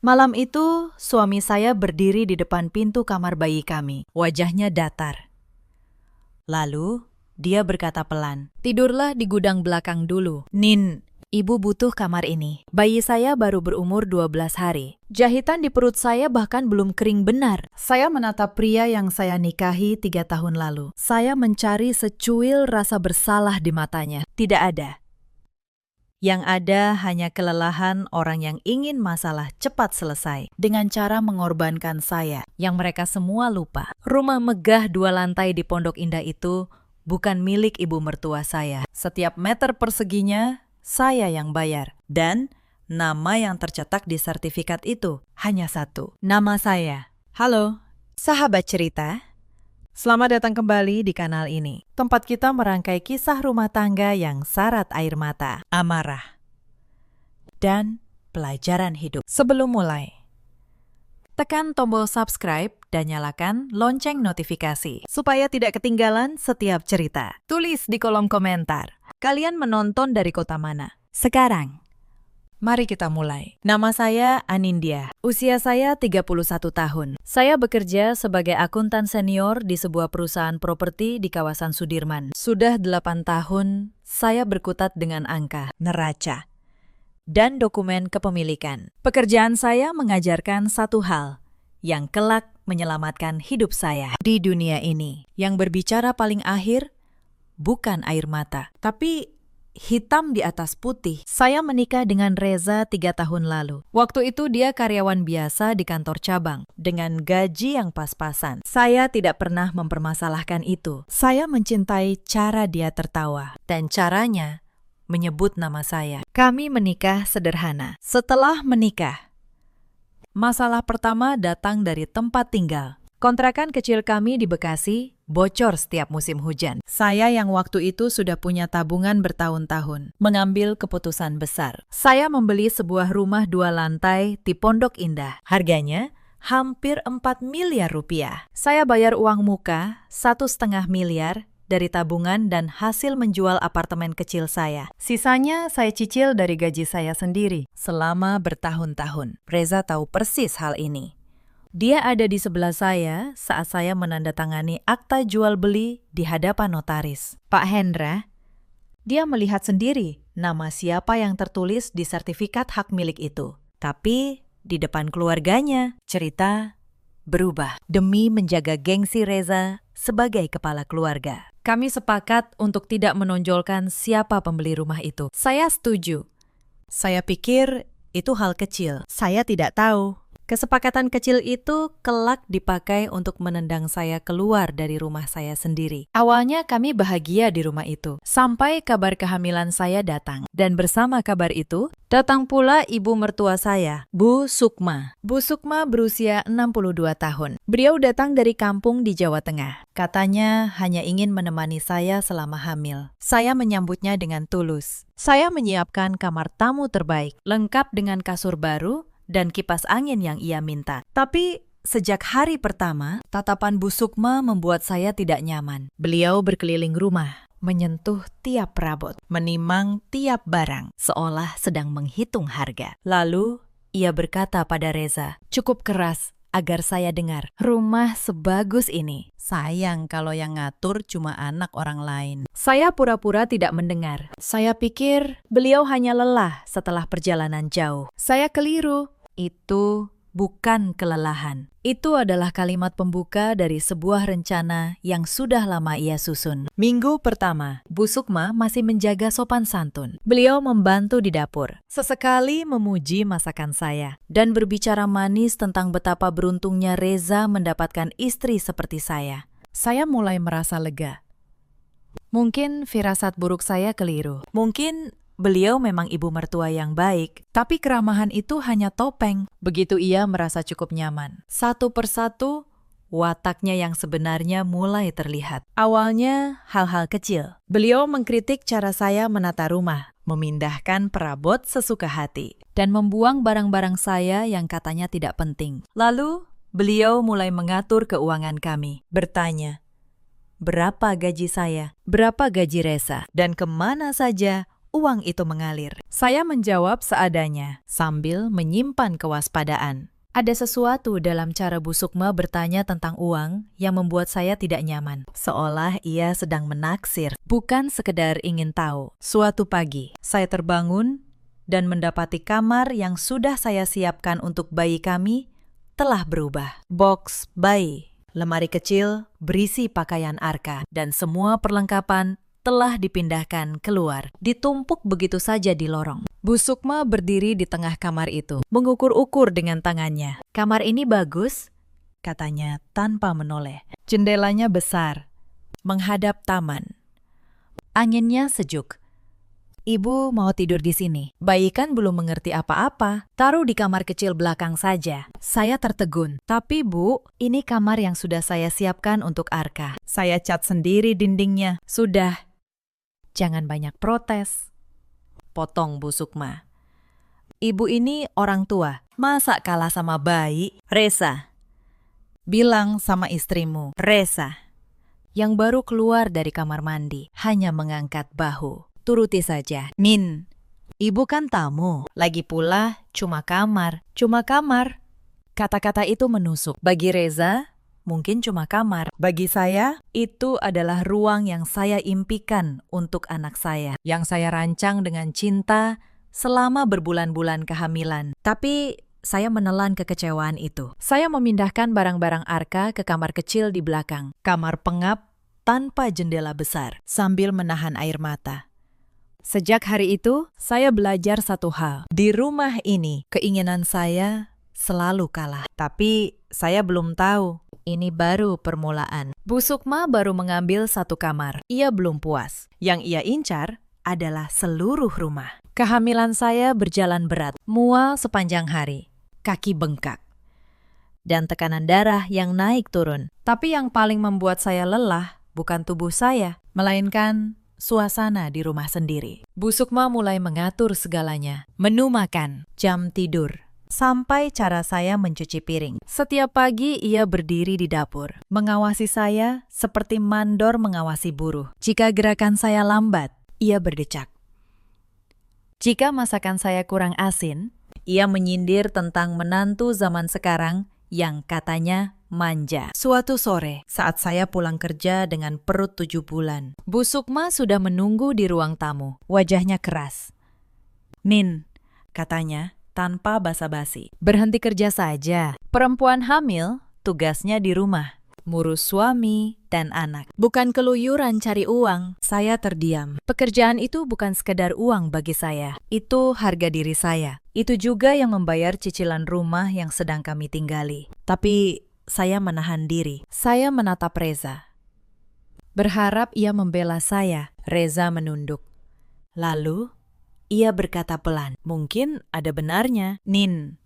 Malam itu, suami saya berdiri di depan pintu kamar bayi kami. Wajahnya datar. Lalu, dia berkata pelan, "Tidurlah di gudang belakang dulu. Nin, ibu butuh kamar ini. Bayi saya baru berumur 12 hari. Jahitan di perut saya bahkan belum kering benar." Saya menatap pria yang saya nikahi 3 tahun lalu. Saya mencari secuil rasa bersalah di matanya. Tidak ada. Yang ada hanya kelelahan orang yang ingin masalah cepat selesai dengan cara mengorbankan saya, yang mereka semua lupa. Rumah megah 2 lantai di Pondok Indah itu bukan milik ibu mertua saya. Setiap meter perseginya, saya yang bayar. Dan nama yang tercetak di sertifikat itu hanya satu. Nama saya. Halo, sahabat cerita. Selamat datang kembali di kanal ini. Tempat kita merangkai kisah rumah tangga yang syarat air mata, amarah, dan pelajaran hidup. Sebelum mulai, tekan tombol subscribe dan nyalakan lonceng notifikasi supaya tidak ketinggalan setiap cerita. Tulis di kolom komentar, kalian menonton dari kota mana? Sekarang, mari kita mulai. Nama saya Anindya. Usia saya 31 tahun. Saya bekerja sebagai akuntan senior di sebuah perusahaan properti di kawasan Sudirman. Sudah 8 tahun saya berkutat dengan angka, neraca, dan dokumen kepemilikan. Pekerjaan saya mengajarkan satu hal yang kelak menyelamatkan hidup saya di dunia ini. Yang berbicara paling akhir bukan air mata, tapi hitam di atas putih. Saya menikah dengan Reza 3 tahun lalu. Waktu itu dia karyawan biasa di kantor cabang dengan gaji yang pas-pasan. Saya tidak pernah mempermasalahkan itu. Saya mencintai cara dia tertawa dan caranya menyebut nama saya. Kami menikah sederhana. Setelah menikah, masalah pertama datang dari tempat tinggal. Kontrakan kecil kami di Bekasi bocor setiap musim hujan. Saya yang waktu itu sudah punya tabungan bertahun-tahun, mengambil keputusan besar. Saya membeli sebuah rumah 2 lantai di Pondok Indah. Harganya hampir 4 miliar rupiah. Saya bayar uang muka 1,5 miliar dari tabungan dan hasil menjual apartemen kecil saya. Sisanya saya cicil dari gaji saya sendiri selama bertahun-tahun. Reza tahu persis hal ini. Dia ada di sebelah saya saat saya menandatangani akta jual beli di hadapan notaris. Pak Hendra, dia melihat sendiri nama siapa yang tertulis di sertifikat hak milik itu. Tapi di depan keluarganya, cerita berubah. Demi menjaga gengsi Reza sebagai kepala keluarga, kami sepakat untuk tidak menonjolkan siapa pembeli rumah itu. Saya setuju. Saya pikir itu hal kecil. Saya tidak tahu kesepakatan kecil itu kelak dipakai untuk menendang saya keluar dari rumah saya sendiri. Awalnya kami bahagia di rumah itu, sampai kabar kehamilan saya datang. Dan bersama kabar itu, datang pula ibu mertua saya, Bu Sukma. Bu Sukma berusia 62 tahun. Beliau datang dari kampung di Jawa Tengah. Katanya hanya ingin menemani saya selama hamil. Saya menyambutnya dengan tulus. Saya menyiapkan kamar tamu terbaik, lengkap dengan kasur baru, dan kipas angin yang ia minta. Tapi sejak hari pertama, tatapan Bu Sukma membuat saya tidak nyaman. Beliau berkeliling rumah, menyentuh tiap perabot, menimang tiap barang, seolah sedang menghitung harga. Lalu, ia berkata pada Reza, cukup keras agar saya dengar, "Rumah sebagus ini. Sayang kalau yang ngatur cuma anak orang lain." Saya pura-pura tidak mendengar. Saya pikir beliau hanya lelah setelah perjalanan jauh. Saya keliru. Itu bukan kelelahan. Itu adalah kalimat pembuka dari sebuah rencana yang sudah lama ia susun. Minggu pertama, Bu Sukma masih menjaga sopan santun. Beliau membantu di dapur, sesekali memuji masakan saya, dan berbicara manis tentang betapa beruntungnya Reza mendapatkan istri seperti saya. Saya mulai merasa lega. Mungkin firasat buruk saya keliru. Mungkin beliau memang ibu mertua yang baik, tapi keramahan itu hanya topeng. Begitu ia merasa cukup nyaman, satu persatu wataknya yang sebenarnya mulai terlihat. Awalnya hal-hal kecil. Beliau mengkritik cara saya menata rumah, memindahkan perabot sesuka hati, dan membuang barang-barang saya yang katanya tidak penting. Lalu beliau mulai mengatur keuangan kami, bertanya, berapa gaji saya, berapa gaji Reza, dan kemana saja uang itu mengalir. Saya menjawab seadanya, sambil menyimpan kewaspadaan. Ada sesuatu dalam cara Bu Sukma bertanya tentang uang yang membuat saya tidak nyaman. Seolah ia sedang menaksir, bukan sekedar ingin tahu. Suatu pagi, saya terbangun dan mendapati kamar yang sudah saya siapkan untuk bayi kami telah berubah. Box bayi, lemari kecil berisi pakaian Arka, dan semua perlengkapan telah dipindahkan keluar, ditumpuk begitu saja di lorong. Bu Sukma berdiri di tengah kamar itu, mengukur-ukur dengan tangannya. "Kamar ini bagus," katanya tanpa menoleh. Jendelanya besar, menghadap taman. Anginnya sejuk. "Ibu mau tidur di sini?" Bayi kan belum mengerti apa-apa. "Taruh di kamar kecil belakang saja." Saya tertegun. "Tapi Bu, ini kamar yang sudah saya siapkan untuk Arka. Saya cat sendiri dindingnya." "Sudah, jangan banyak protes," potong Bu Sukma. "Ibu ini orang tua, masa kalah sama bayi?" "Reza, bilang sama istrimu." "Reza," yang baru keluar dari kamar mandi, hanya mengangkat bahu. "Turuti saja." "Nin, ibu kan tamu. Lagi pula cuma kamar." "Cuma kamar?" Kata-kata itu menusuk. Bagi Reza, mungkin cuma kamar. Bagi saya, itu adalah ruang yang saya impikan untuk anak saya, yang saya rancang dengan cinta selama berbulan-bulan kehamilan. Tapi saya menelan kekecewaan itu. Saya memindahkan barang-barang Arka ke kamar kecil di belakang, kamar pengap tanpa jendela besar, sambil menahan air mata. Sejak hari itu, saya belajar satu hal. Di rumah ini, keinginan saya selalu kalah. Tapi saya belum tahu. Ini baru permulaan. Bu Sukma baru mengambil satu kamar. Ia belum puas. Yang ia incar adalah seluruh rumah. Kehamilan saya berjalan berat, mual sepanjang hari, kaki bengkak, dan tekanan darah yang naik turun. Tapi yang paling membuat saya lelah bukan tubuh saya, melainkan suasana di rumah sendiri. Bu Sukma mulai mengatur segalanya. Menu makan, jam tidur, sampai cara saya mencuci piring. Setiap pagi ia berdiri di dapur, mengawasi saya seperti mandor mengawasi buruh. Jika gerakan saya lambat, ia berdecak. Jika masakan saya kurang asin, ia menyindir tentang menantu zaman sekarang yang katanya manja. Suatu sore, saat saya pulang kerja dengan perut 7 bulan, Bu Sukma sudah menunggu di ruang tamu. Wajahnya keras. "Nin," katanya tanpa basa-basi, "berhenti kerja saja. Perempuan hamil tugasnya di rumah, ngurus suami dan anak, bukan keluyuran cari uang." Saya terdiam. Pekerjaan itu bukan sekedar uang bagi saya. Itu harga diri saya. Itu juga yang membayar cicilan rumah yang sedang kami tinggali. Tapi saya menahan diri. Saya menatap Reza, berharap ia membela saya. Reza menunduk. Lalu ia berkata pelan, "Mungkin ada benarnya. Nin,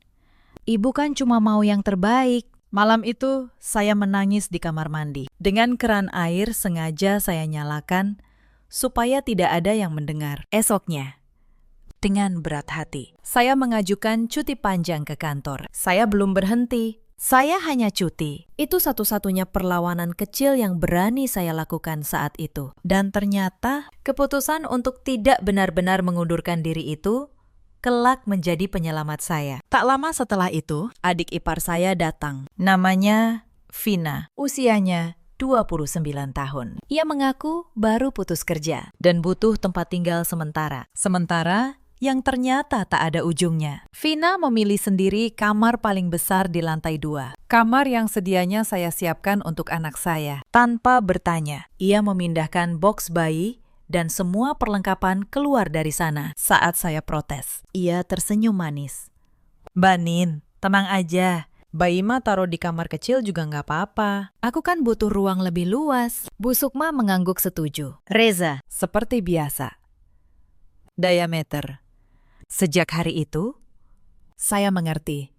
ibu kan cuma mau yang terbaik." Malam itu saya menangis di kamar mandi. Dengan keran air sengaja saya nyalakan supaya tidak ada yang mendengar. Esoknya, dengan berat hati, saya mengajukan cuti panjang ke kantor. Saya belum berhenti. Saya hanya cuti. Itu satu-satunya perlawanan kecil yang berani saya lakukan saat itu. Dan ternyata keputusan untuk tidak benar-benar mengundurkan diri itu kelak menjadi penyelamat saya. Tak lama setelah itu, adik ipar saya datang. Namanya Vina. Usianya 29 tahun. Ia mengaku baru putus kerja dan butuh tempat tinggal sementara. Sementara yang ternyata tak ada ujungnya. Vina memilih sendiri kamar paling besar di lantai 2. Kamar yang sedianya saya siapkan untuk anak saya. Tanpa bertanya, ia memindahkan box bayi dan semua perlengkapan keluar dari sana. Saat saya protes, ia tersenyum manis. "Mbak Nin, tenang aja. Bayi mah taruh di kamar kecil juga nggak apa-apa. Aku kan butuh ruang lebih luas." Bu Sukma mengangguk setuju. Reza, seperti biasa. Diameter. Sejak hari itu, saya mengerti.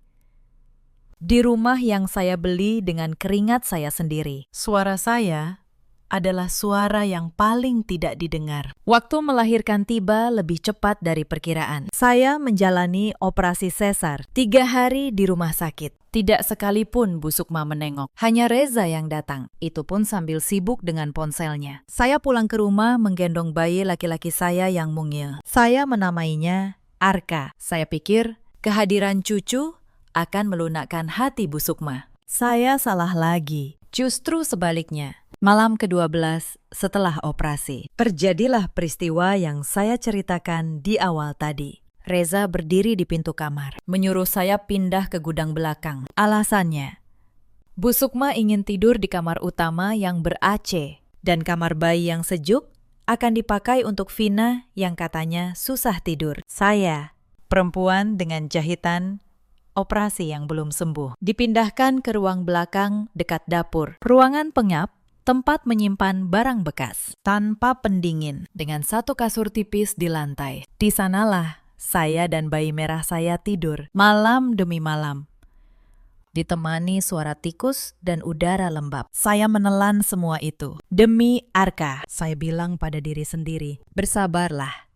Di rumah yang saya beli dengan keringat saya sendiri, suara saya adalah suara yang paling tidak didengar. Waktu melahirkan tiba lebih cepat dari perkiraan. Saya menjalani operasi sesar 3 hari di rumah sakit. Tidak sekalipun Bu Sukma menengok. Hanya Reza yang datang. Itu pun sambil sibuk dengan ponselnya. Saya pulang ke rumah menggendong bayi laki-laki saya yang mungil. Saya menamainya Arka. Saya pikir kehadiran cucu akan melunakkan hati Bu Sukma. Saya salah lagi. Justru sebaliknya. Malam ke-12 setelah operasi, terjadilah peristiwa yang saya ceritakan di awal tadi. Reza berdiri di pintu kamar, menyuruh saya pindah ke gudang belakang. Alasannya, Bu Sukma ingin tidur di kamar utama yang ber-AC, dan kamar bayi yang sejuk akan dipakai untuk Vina yang katanya susah tidur. Saya, perempuan dengan jahitan operasi yang belum sembuh, dipindahkan ke ruang belakang dekat dapur, ruangan pengap, tempat menyimpan barang bekas, tanpa pendingin, dengan satu kasur tipis di lantai. Di sanalah saya dan bayi merah saya tidur, malam demi malam. Ditemani suara tikus dan udara lembab. Saya menelan semua itu. Demi Arka, saya bilang pada diri sendiri, bersabarlah.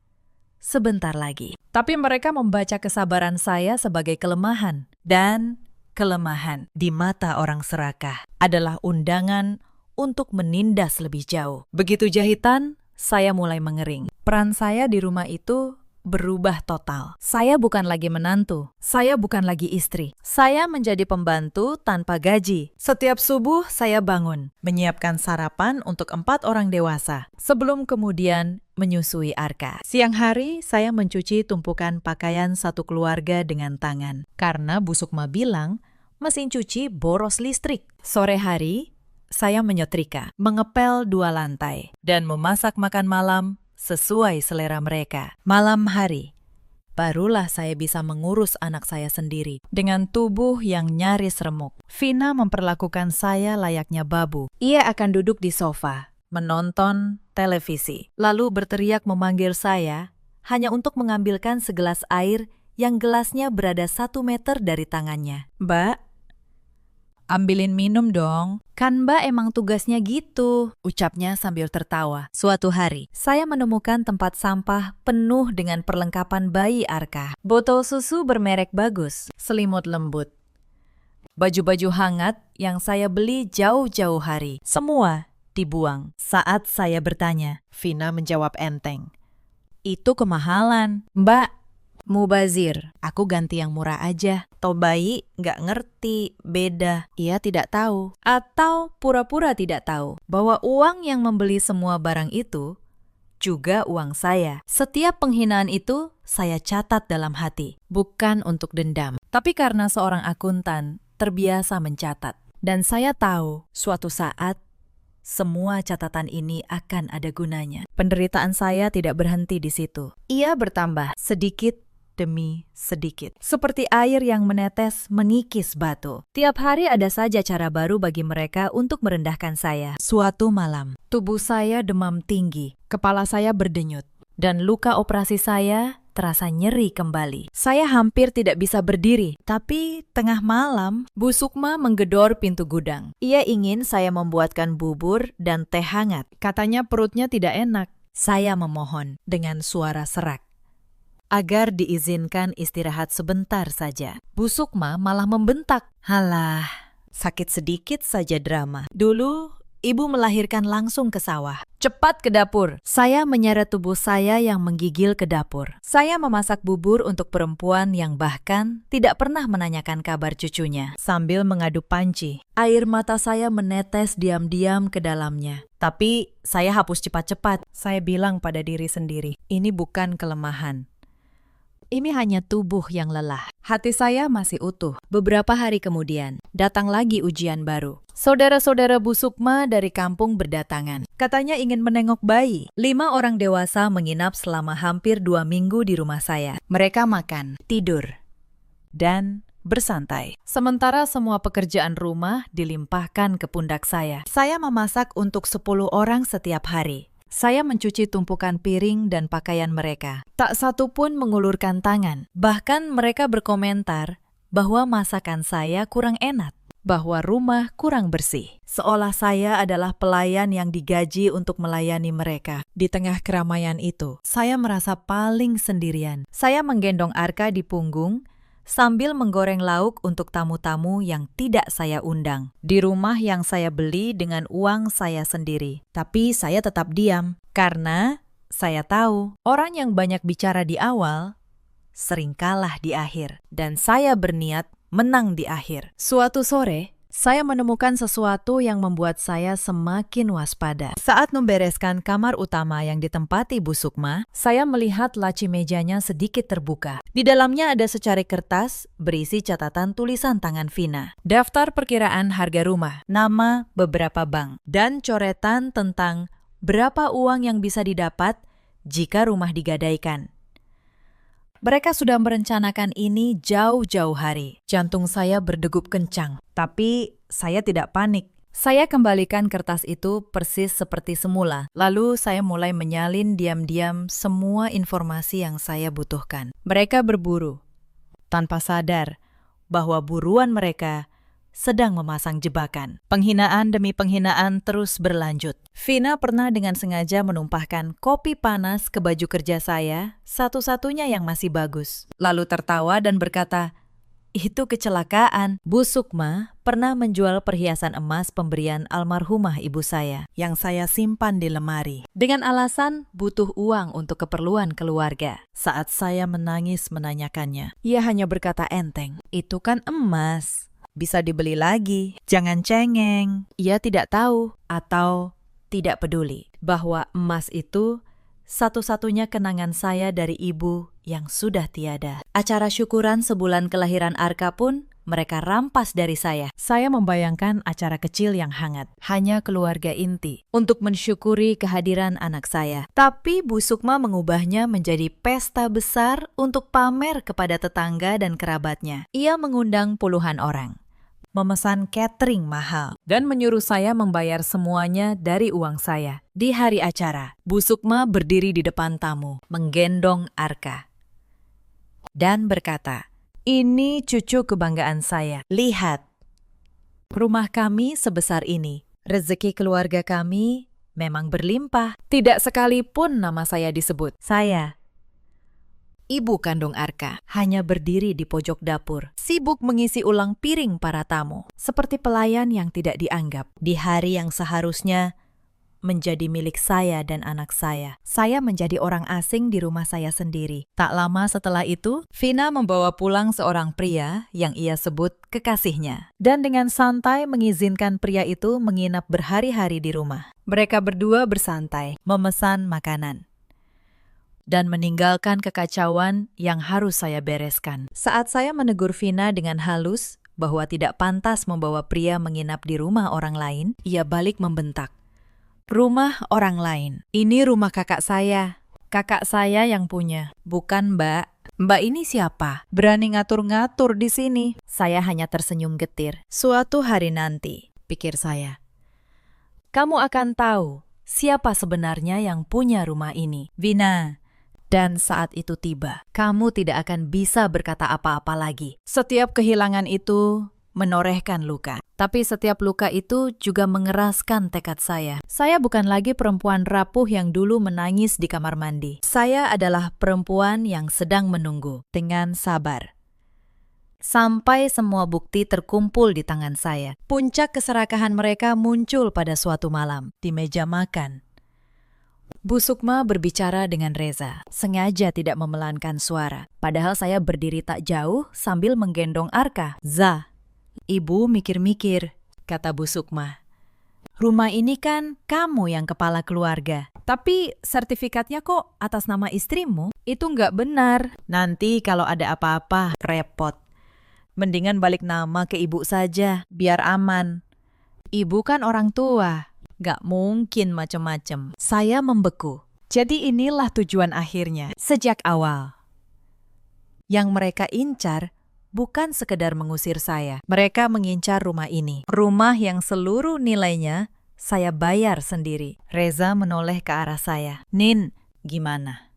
Sebentar lagi. Tapi mereka membaca kesabaran saya sebagai kelemahan. Dan kelemahan di mata orang serakah adalah undangan untuk menindas lebih jauh. Begitu jahitan, saya mulai mengering. Peran saya di rumah itu berubah total. Saya bukan lagi menantu. Saya bukan lagi istri. Saya menjadi pembantu tanpa gaji. Setiap subuh saya bangun, menyiapkan sarapan untuk 4 orang dewasa, sebelum kemudian menyusui Arka. Siang hari, saya mencuci tumpukan pakaian satu keluarga dengan tangan. Karena Bu Sukma bilang, mesin cuci boros listrik. Sore hari, saya menyetrika, mengepel 2 lantai, dan memasak makan malam sesuai selera mereka. Malam hari, barulah saya bisa mengurus anak saya sendiri. Dengan tubuh yang nyaris remuk, Vina memperlakukan saya layaknya babu. Ia akan duduk di sofa, menonton televisi, lalu berteriak memanggil saya hanya untuk mengambilkan segelas air yang gelasnya berada 1 meter dari tangannya. "Mbak, ambilin minum dong. Kan Mbak emang tugasnya gitu," ucapnya sambil tertawa. Suatu hari, saya menemukan tempat sampah penuh dengan perlengkapan bayi Arka. Botol susu bermerek bagus, selimut lembut, baju-baju hangat yang saya beli jauh-jauh hari. Semua dibuang. Saat saya bertanya, Vina menjawab enteng, "Itu kemahalan. Mbak, mubazir, aku ganti yang murah aja." Toh bayi nggak ngerti, beda. Ia tidak tahu, atau pura-pura tidak tahu, bahwa uang yang membeli semua barang itu juga uang saya. Setiap penghinaan itu saya catat dalam hati, bukan untuk dendam, tapi karena seorang akuntan terbiasa mencatat. Dan saya tahu suatu saat semua catatan ini akan ada gunanya. Penderitaan saya tidak berhenti di situ. Ia bertambah sedikit demi sedikit, seperti air yang menetes mengikis batu. Tiap hari ada saja cara baru bagi mereka untuk merendahkan saya. Suatu malam, tubuh saya demam tinggi, kepala saya berdenyut, dan luka operasi saya terasa nyeri kembali. Saya hampir tidak bisa berdiri, tapi tengah malam, Bu Sukma menggedor pintu gudang. Ia ingin saya membuatkan bubur dan teh hangat. Katanya perutnya tidak enak. Saya memohon dengan suara serak agar diizinkan istirahat sebentar saja. Bu Sukma malah membentak. "Halah, sakit sedikit saja drama. Dulu, ibu melahirkan langsung ke sawah. Cepat ke dapur." Saya menyeret tubuh saya yang menggigil ke dapur. Saya memasak bubur untuk perempuan yang bahkan tidak pernah menanyakan kabar cucunya. Sambil mengadu panci, air mata saya menetes diam-diam ke dalamnya. Tapi saya hapus cepat-cepat. Saya bilang pada diri sendiri, ini bukan kelemahan. Ini hanya tubuh yang lelah. Hati saya masih utuh. Beberapa hari kemudian, datang lagi ujian baru. Saudara-saudara Bu Sukma dari kampung berdatangan. Katanya ingin menengok bayi. 5 orang dewasa menginap selama hampir 2 minggu di rumah saya. Mereka makan, tidur, dan bersantai. Sementara semua pekerjaan rumah dilimpahkan ke pundak saya. Saya memasak untuk 10 orang setiap hari. Saya mencuci tumpukan piring dan pakaian mereka. Tak satu pun mengulurkan tangan. Bahkan mereka berkomentar bahwa masakan saya kurang enak. bahwa rumah kurang bersih. Seolah saya adalah pelayan yang digaji untuk melayani mereka. Di tengah keramaian itu, saya merasa paling sendirian. Saya menggendong Arka di punggung sambil menggoreng lauk untuk tamu-tamu yang tidak saya undang. Di rumah yang saya beli dengan uang saya sendiri. Tapi saya tetap diam, karena saya tahu orang yang banyak bicara di awal sering kalah di akhir. Dan saya berniat menang di akhir. Suatu sore, saya menemukan sesuatu yang membuat saya semakin waspada. Saat membereskan kamar utama yang ditempati Bu Sukma, saya melihat laci mejanya sedikit terbuka. Di dalamnya ada secari kertas berisi catatan tulisan tangan Vina, daftar perkiraan harga rumah, nama beberapa bank, dan coretan tentang berapa uang yang bisa didapat jika rumah digadaikan. Mereka sudah merencanakan ini jauh-jauh hari. Jantung saya berdegup kencang, tapi saya tidak panik. Saya kembalikan kertas itu persis seperti semula. Lalu saya mulai menyalin diam-diam semua informasi yang saya butuhkan. Mereka berburu, tanpa sadar bahwa buruan mereka sedang memasang jebakan. Penghinaan demi penghinaan terus berlanjut. Vina pernah dengan sengaja menumpahkan kopi panas ke baju kerja saya, satu-satunya yang masih bagus. Lalu tertawa dan berkata, "Itu kecelakaan." Bu Sukma pernah menjual perhiasan emas pemberian almarhumah ibu saya, yang saya simpan di lemari, dengan alasan butuh uang untuk keperluan keluarga. Saat saya menangis menanyakannya, ia hanya berkata enteng, "Itu kan emas. Bisa dibeli lagi, jangan cengeng." Ia tidak tahu atau tidak peduli bahwa emas itu satu-satunya kenangan saya dari ibu yang sudah tiada. Acara syukuran sebulan kelahiran Arka pun mereka rampas dari saya. Saya membayangkan acara kecil yang hangat, hanya keluarga inti, untuk mensyukuri kehadiran anak saya. Tapi Bu Sukma mengubahnya menjadi pesta besar untuk pamer kepada tetangga dan kerabatnya. Ia mengundang puluhan orang, memesan catering mahal, dan menyuruh saya membayar semuanya dari uang saya. Di hari acara, Bu Sukma berdiri di depan tamu, menggendong Arka, dan berkata, "Ini cucu kebanggaan saya. Lihat, rumah kami sebesar ini. Rezeki keluarga kami memang berlimpah. Tidak sekalipun nama saya disebut. Saya, ibu kandung Arka, hanya berdiri di pojok dapur, sibuk mengisi ulang piring para tamu, seperti pelayan yang tidak dianggap. Di hari yang seharusnya menjadi milik saya dan anak saya, saya menjadi orang asing di rumah saya sendiri. Tak lama setelah itu, Vina membawa pulang seorang pria yang ia sebut kekasihnya, dan dengan santai mengizinkan pria itu menginap berhari-hari di rumah. Mereka berdua bersantai, memesan makanan, dan meninggalkan kekacauan yang harus saya bereskan. Saat saya menegur Vina dengan halus bahwa tidak pantas membawa pria menginap di rumah orang lain, ia balik membentak, "Rumah orang lain? Ini rumah kakak saya. Kakak saya yang punya, bukan Mbak. Mbak ini siapa? Berani ngatur-ngatur di sini." Saya hanya tersenyum getir. Suatu hari nanti, pikir saya, kamu akan tahu siapa sebenarnya yang punya rumah ini, Vina. Dan saat itu tiba, kamu tidak akan bisa berkata apa-apa lagi. Setiap kehilangan itu menorehkan luka. Tapi setiap luka itu juga mengeraskan tekad saya. Saya bukan lagi perempuan rapuh yang dulu menangis di kamar mandi. Saya adalah perempuan yang sedang menunggu dengan sabar sampai semua bukti terkumpul di tangan saya. Puncak keserakahan mereka muncul pada suatu malam di meja makan. Bu Sukma berbicara dengan Reza, sengaja tidak memelankan suara. Padahal saya berdiri tak jauh sambil menggendong Arka. "Za, ibu mikir-mikir," kata Bu Sukma. "Rumah ini kan kamu yang kepala keluarga. Tapi sertifikatnya kok atas nama istrimu? Itu nggak benar. Nanti kalau ada apa-apa, repot. Mendingan balik nama ke ibu saja, biar aman. Ibu kan orang tua. Gak mungkin macem-macem." Saya membeku. Jadi inilah tujuan akhirnya. Sejak awal, yang mereka incar bukan sekedar mengusir saya. Mereka mengincar rumah ini. Rumah yang seluruh nilainya saya bayar sendiri. Reza menoleh ke arah saya. "Nin, gimana?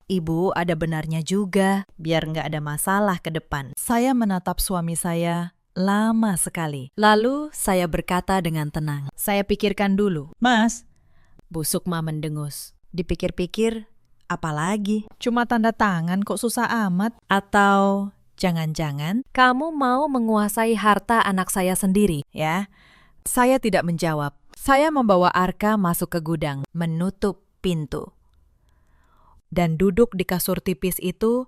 Ibu ada benarnya juga, biar nggak ada masalah ke depan." Saya menatap suami saya lama sekali. Lalu saya berkata dengan tenang, "Saya pikirkan dulu." Mas, Bu Sukma mendengus. Dipikir-pikir, apalagi? cuma tanda tangan kok susah amat. Atau jangan-jangan kamu mau menguasai harta anak saya sendiri, ya? Saya tidak menjawab. Saya membawa Arka masuk ke gudang, menutup pintu. Dan duduk di kasur tipis itu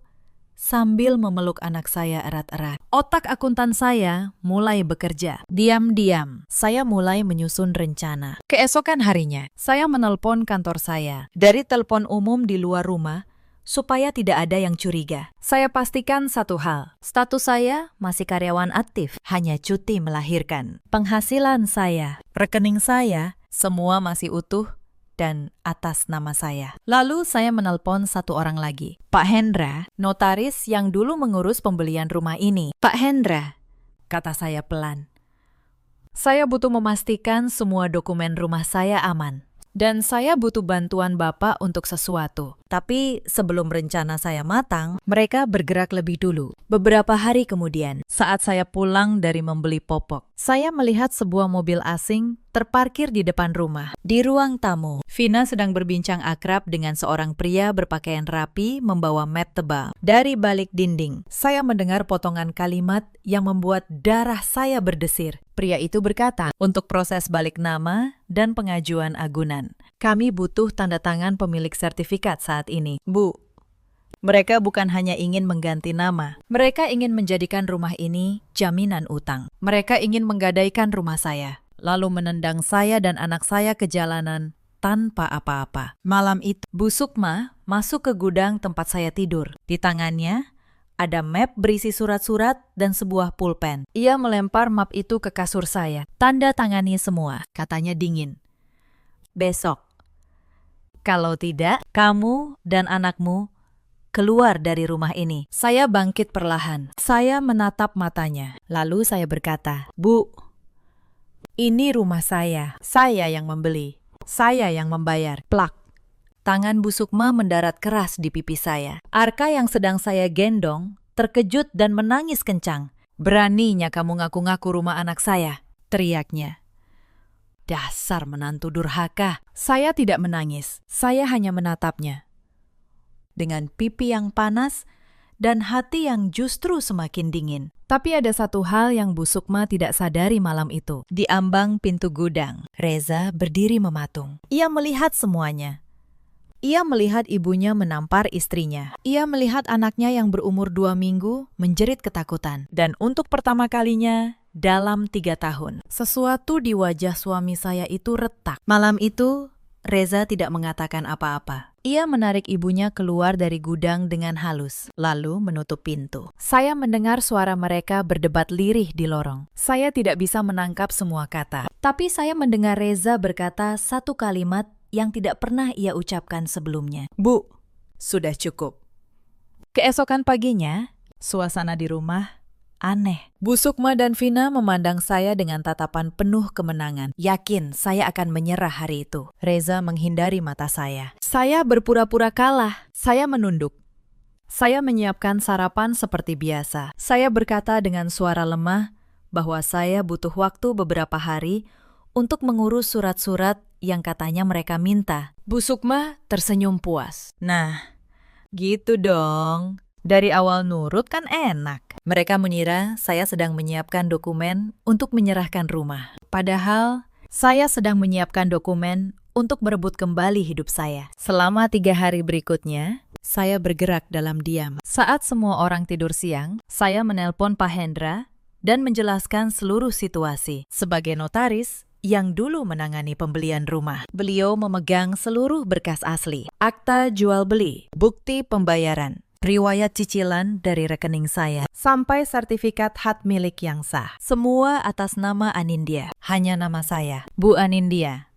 sambil memeluk anak saya erat-erat. Otak akuntan saya mulai bekerja. Diam-diam, saya mulai menyusun rencana. Keesokan harinya, saya menelpon kantor saya dari telepon umum di luar rumah supaya tidak ada yang curiga. Saya pastikan satu hal, status saya masih karyawan aktif, hanya cuti melahirkan. Penghasilan saya, rekening saya, semua masih utuh dan atas nama saya. Lalu saya menelpon satu orang lagi, Pak Hendra, notaris yang dulu mengurus pembelian rumah ini. Pak Hendra, kata saya pelan. Saya butuh memastikan semua dokumen rumah saya aman. Dan saya butuh bantuan Bapak untuk sesuatu. Tapi sebelum rencana saya matang, mereka bergerak lebih dulu. Beberapa hari kemudian, saat saya pulang dari membeli popok, saya melihat sebuah mobil asing terparkir di depan rumah. Di ruang tamu, Vina sedang berbincang akrab dengan seorang pria berpakaian rapi membawa mat tebal. Dari balik dinding, saya mendengar potongan kalimat yang membuat darah saya berdesir. Pria itu berkata, untuk proses balik nama dan pengajuan agunan, kami butuh tanda tangan pemilik sertifikat saat ini. Bu, mereka bukan hanya ingin mengganti nama. Mereka ingin menjadikan rumah ini jaminan utang. Mereka ingin menggadaikan rumah saya, lalu menendang saya dan anak saya ke jalanan tanpa apa-apa. Malam itu, Bu Sukma masuk ke gudang tempat saya tidur. Di tangannya ada map berisi surat-surat dan sebuah pulpen. Ia melempar map itu ke kasur saya. Tanda tangani semua, katanya dingin. Besok. Kalau tidak, kamu dan anakmu keluar dari rumah ini. Saya bangkit perlahan. Saya menatap matanya. Lalu saya berkata, Bu, ini rumah saya. Saya yang membeli. Saya yang membayar. Plak. Tangan Bu Sukma mendarat keras di pipi saya. Arka yang sedang saya gendong terkejut dan menangis kencang. Beraninya kamu ngaku-ngaku rumah anak saya, teriaknya. Dasar menantu durhaka. Saya tidak menangis, saya hanya menatapnya. Dengan pipi yang panas dan hati yang justru semakin dingin. Tapi ada satu hal yang Bu Sukma tidak sadari malam itu. Di ambang pintu gudang, Reza berdiri mematung. Ia melihat semuanya. Ia melihat ibunya menampar istrinya. Ia melihat anaknya yang berumur 2 minggu menjerit ketakutan. Dan untuk pertama kalinya dalam 3 tahun, sesuatu di wajah suami saya itu retak. Malam itu, Reza tidak mengatakan apa-apa. Ia menarik ibunya keluar dari gudang dengan halus, lalu menutup pintu. Saya mendengar suara mereka berdebat lirih di lorong. Saya tidak bisa menangkap semua kata. Tapi saya mendengar Reza berkata satu kalimat yang tidak pernah ia ucapkan sebelumnya. Bu, sudah cukup. Keesokan paginya, suasana di rumah aneh. Bu Sukma dan Vina memandang saya dengan tatapan penuh kemenangan. Yakin saya akan menyerah hari itu. Reza menghindari mata saya. Saya berpura-pura kalah. Saya menunduk. Saya menyiapkan sarapan seperti biasa. Saya berkata dengan suara lemah bahwa saya butuh waktu beberapa hari untuk mengurus surat-surat yang katanya mereka minta. Bu Sukma tersenyum puas. Nah, gitu dong. Dari awal nurut kan enak. Mereka mengira saya sedang menyiapkan dokumen untuk menyerahkan rumah. Padahal, saya sedang menyiapkan dokumen untuk merebut kembali hidup saya. Selama 3 hari berikutnya, saya bergerak dalam diam. Saat semua orang tidur siang, saya menelpon Pak Hendra dan menjelaskan seluruh situasi. Sebagai notaris yang dulu menangani pembelian rumah, beliau memegang seluruh berkas asli, akta jual beli, bukti pembayaran, riwayat cicilan dari rekening saya, sampai sertifikat hak milik yang sah. Semua atas nama Anindya, hanya nama saya. Bu Anindya,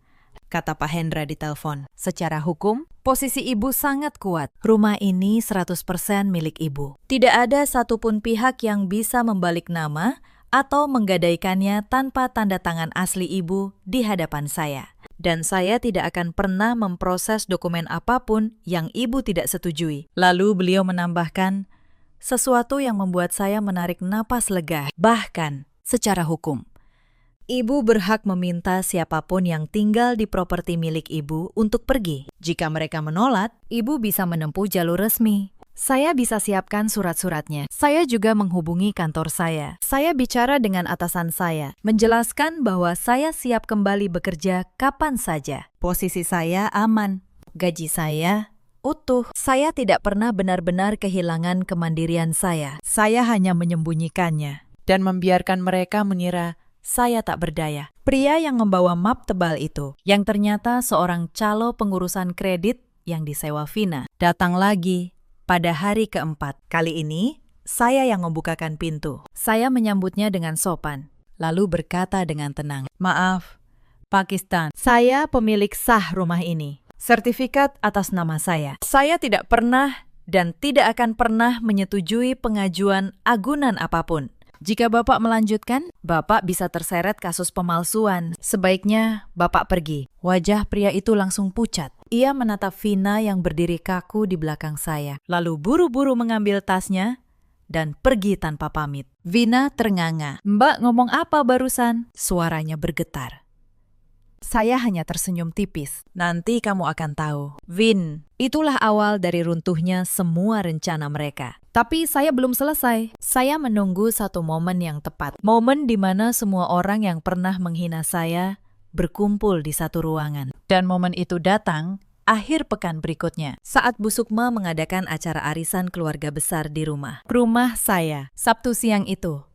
kata Pak Hendra di telepon. Secara hukum, posisi ibu sangat kuat. Rumah ini 100% milik ibu. Tidak ada satupun pihak yang bisa membalik nama atau menggadaikannya tanpa tanda tangan asli ibu di hadapan saya. Dan saya tidak akan pernah memproses dokumen apapun yang ibu tidak setujui. Lalu beliau menambahkan sesuatu yang membuat saya menarik napas lega. Bahkan, secara hukum. Ibu berhak meminta siapapun yang tinggal di properti milik ibu untuk pergi. Jika mereka menolak, ibu bisa menempuh jalur resmi. Saya bisa siapkan surat-suratnya. Saya juga menghubungi kantor saya. Saya bicara dengan atasan saya, menjelaskan bahwa saya siap kembali bekerja kapan saja. Posisi saya aman. Gaji saya utuh. Saya tidak pernah benar-benar kehilangan kemandirian saya. Saya hanya menyembunyikannya dan membiarkan mereka mengira saya tak berdaya. Pria yang membawa map tebal itu, yang ternyata seorang calo pengurusan kredit yang disewa Vina, datang lagi pada hari keempat. Kali ini, saya yang membukakan pintu. Saya menyambutnya dengan sopan, lalu berkata dengan tenang, "Maaf, Pakistan, saya pemilik sah rumah ini. Sertifikat atas nama saya. Saya tidak pernah dan tidak akan pernah menyetujui pengajuan agunan apapun. Jika Bapak melanjutkan, Bapak bisa terseret kasus pemalsuan. Sebaiknya Bapak pergi." Wajah pria itu langsung pucat. Ia menatap Vina yang berdiri kaku di belakang saya, lalu buru-buru mengambil tasnya dan pergi tanpa pamit. Vina ternganga. "Mbak ngomong apa barusan?" Suaranya bergetar. Saya hanya tersenyum tipis. "Nanti kamu akan tahu." Vin, itulah awal dari runtuhnya semua rencana mereka. Tapi saya belum selesai. Saya menunggu satu momen yang tepat. Momen di mana semua orang yang pernah menghina saya berkumpul di satu ruangan. Dan momen itu datang akhir pekan berikutnya, saat Bu Sukma mengadakan acara arisan keluarga besar di rumah. Rumah saya, Sabtu siang itu.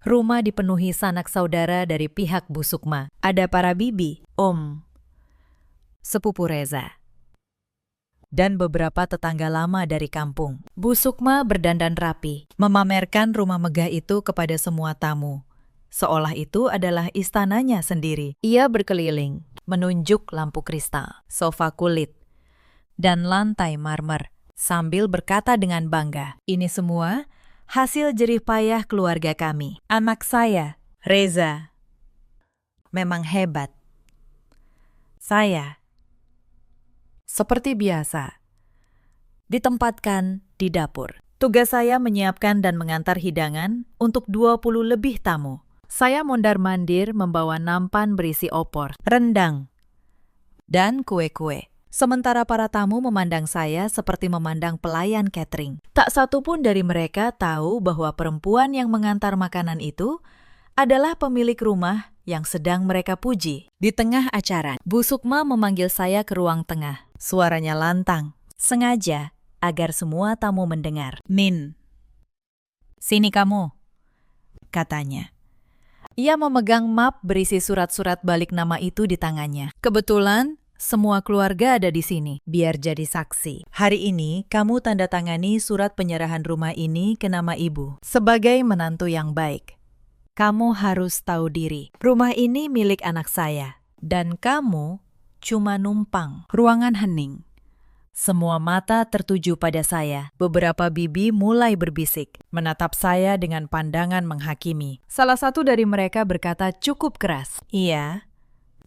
Rumah dipenuhi sanak saudara dari pihak Bu Sukma. Ada para bibi, om, sepupu Reza, dan beberapa tetangga lama dari kampung. Bu Sukma berdandan rapi, memamerkan rumah megah itu kepada semua tamu. Seolah itu adalah istananya sendiri. Ia berkeliling, menunjuk lampu kristal, sofa kulit, dan lantai marmer, sambil berkata dengan bangga, "Ini semua hasil jerih payah keluarga kami. Anak saya, Reza, memang hebat. Saya, seperti biasa, ditempatkan di dapur. Tugas saya menyiapkan dan mengantar hidangan untuk 20 lebih tamu. Saya mondar-mandir membawa nampan berisi opor, rendang, dan kue-kue. Sementara para tamu memandang saya seperti memandang pelayan catering. Tak satu pun dari mereka tahu bahwa perempuan yang mengantar makanan itu adalah pemilik rumah yang sedang mereka puji. Di tengah acara, Bu Sukma memanggil saya ke ruang tengah. Suaranya lantang, sengaja agar semua tamu mendengar. "Nin, sini kamu," katanya. Ia memegang map berisi surat-surat balik nama itu di tangannya. "Kebetulan semua keluarga ada di sini, biar jadi saksi. Hari ini kamu tanda tangani surat penyerahan rumah ini ke nama ibu. Sebagai menantu yang baik, kamu harus tahu diri. Rumah ini milik anak saya, dan kamu cuma numpang." Ruangan hening. Semua mata tertuju pada saya. Beberapa bibi mulai berbisik, menatap saya dengan pandangan menghakimi. Salah satu dari mereka berkata cukup keras, "Iya,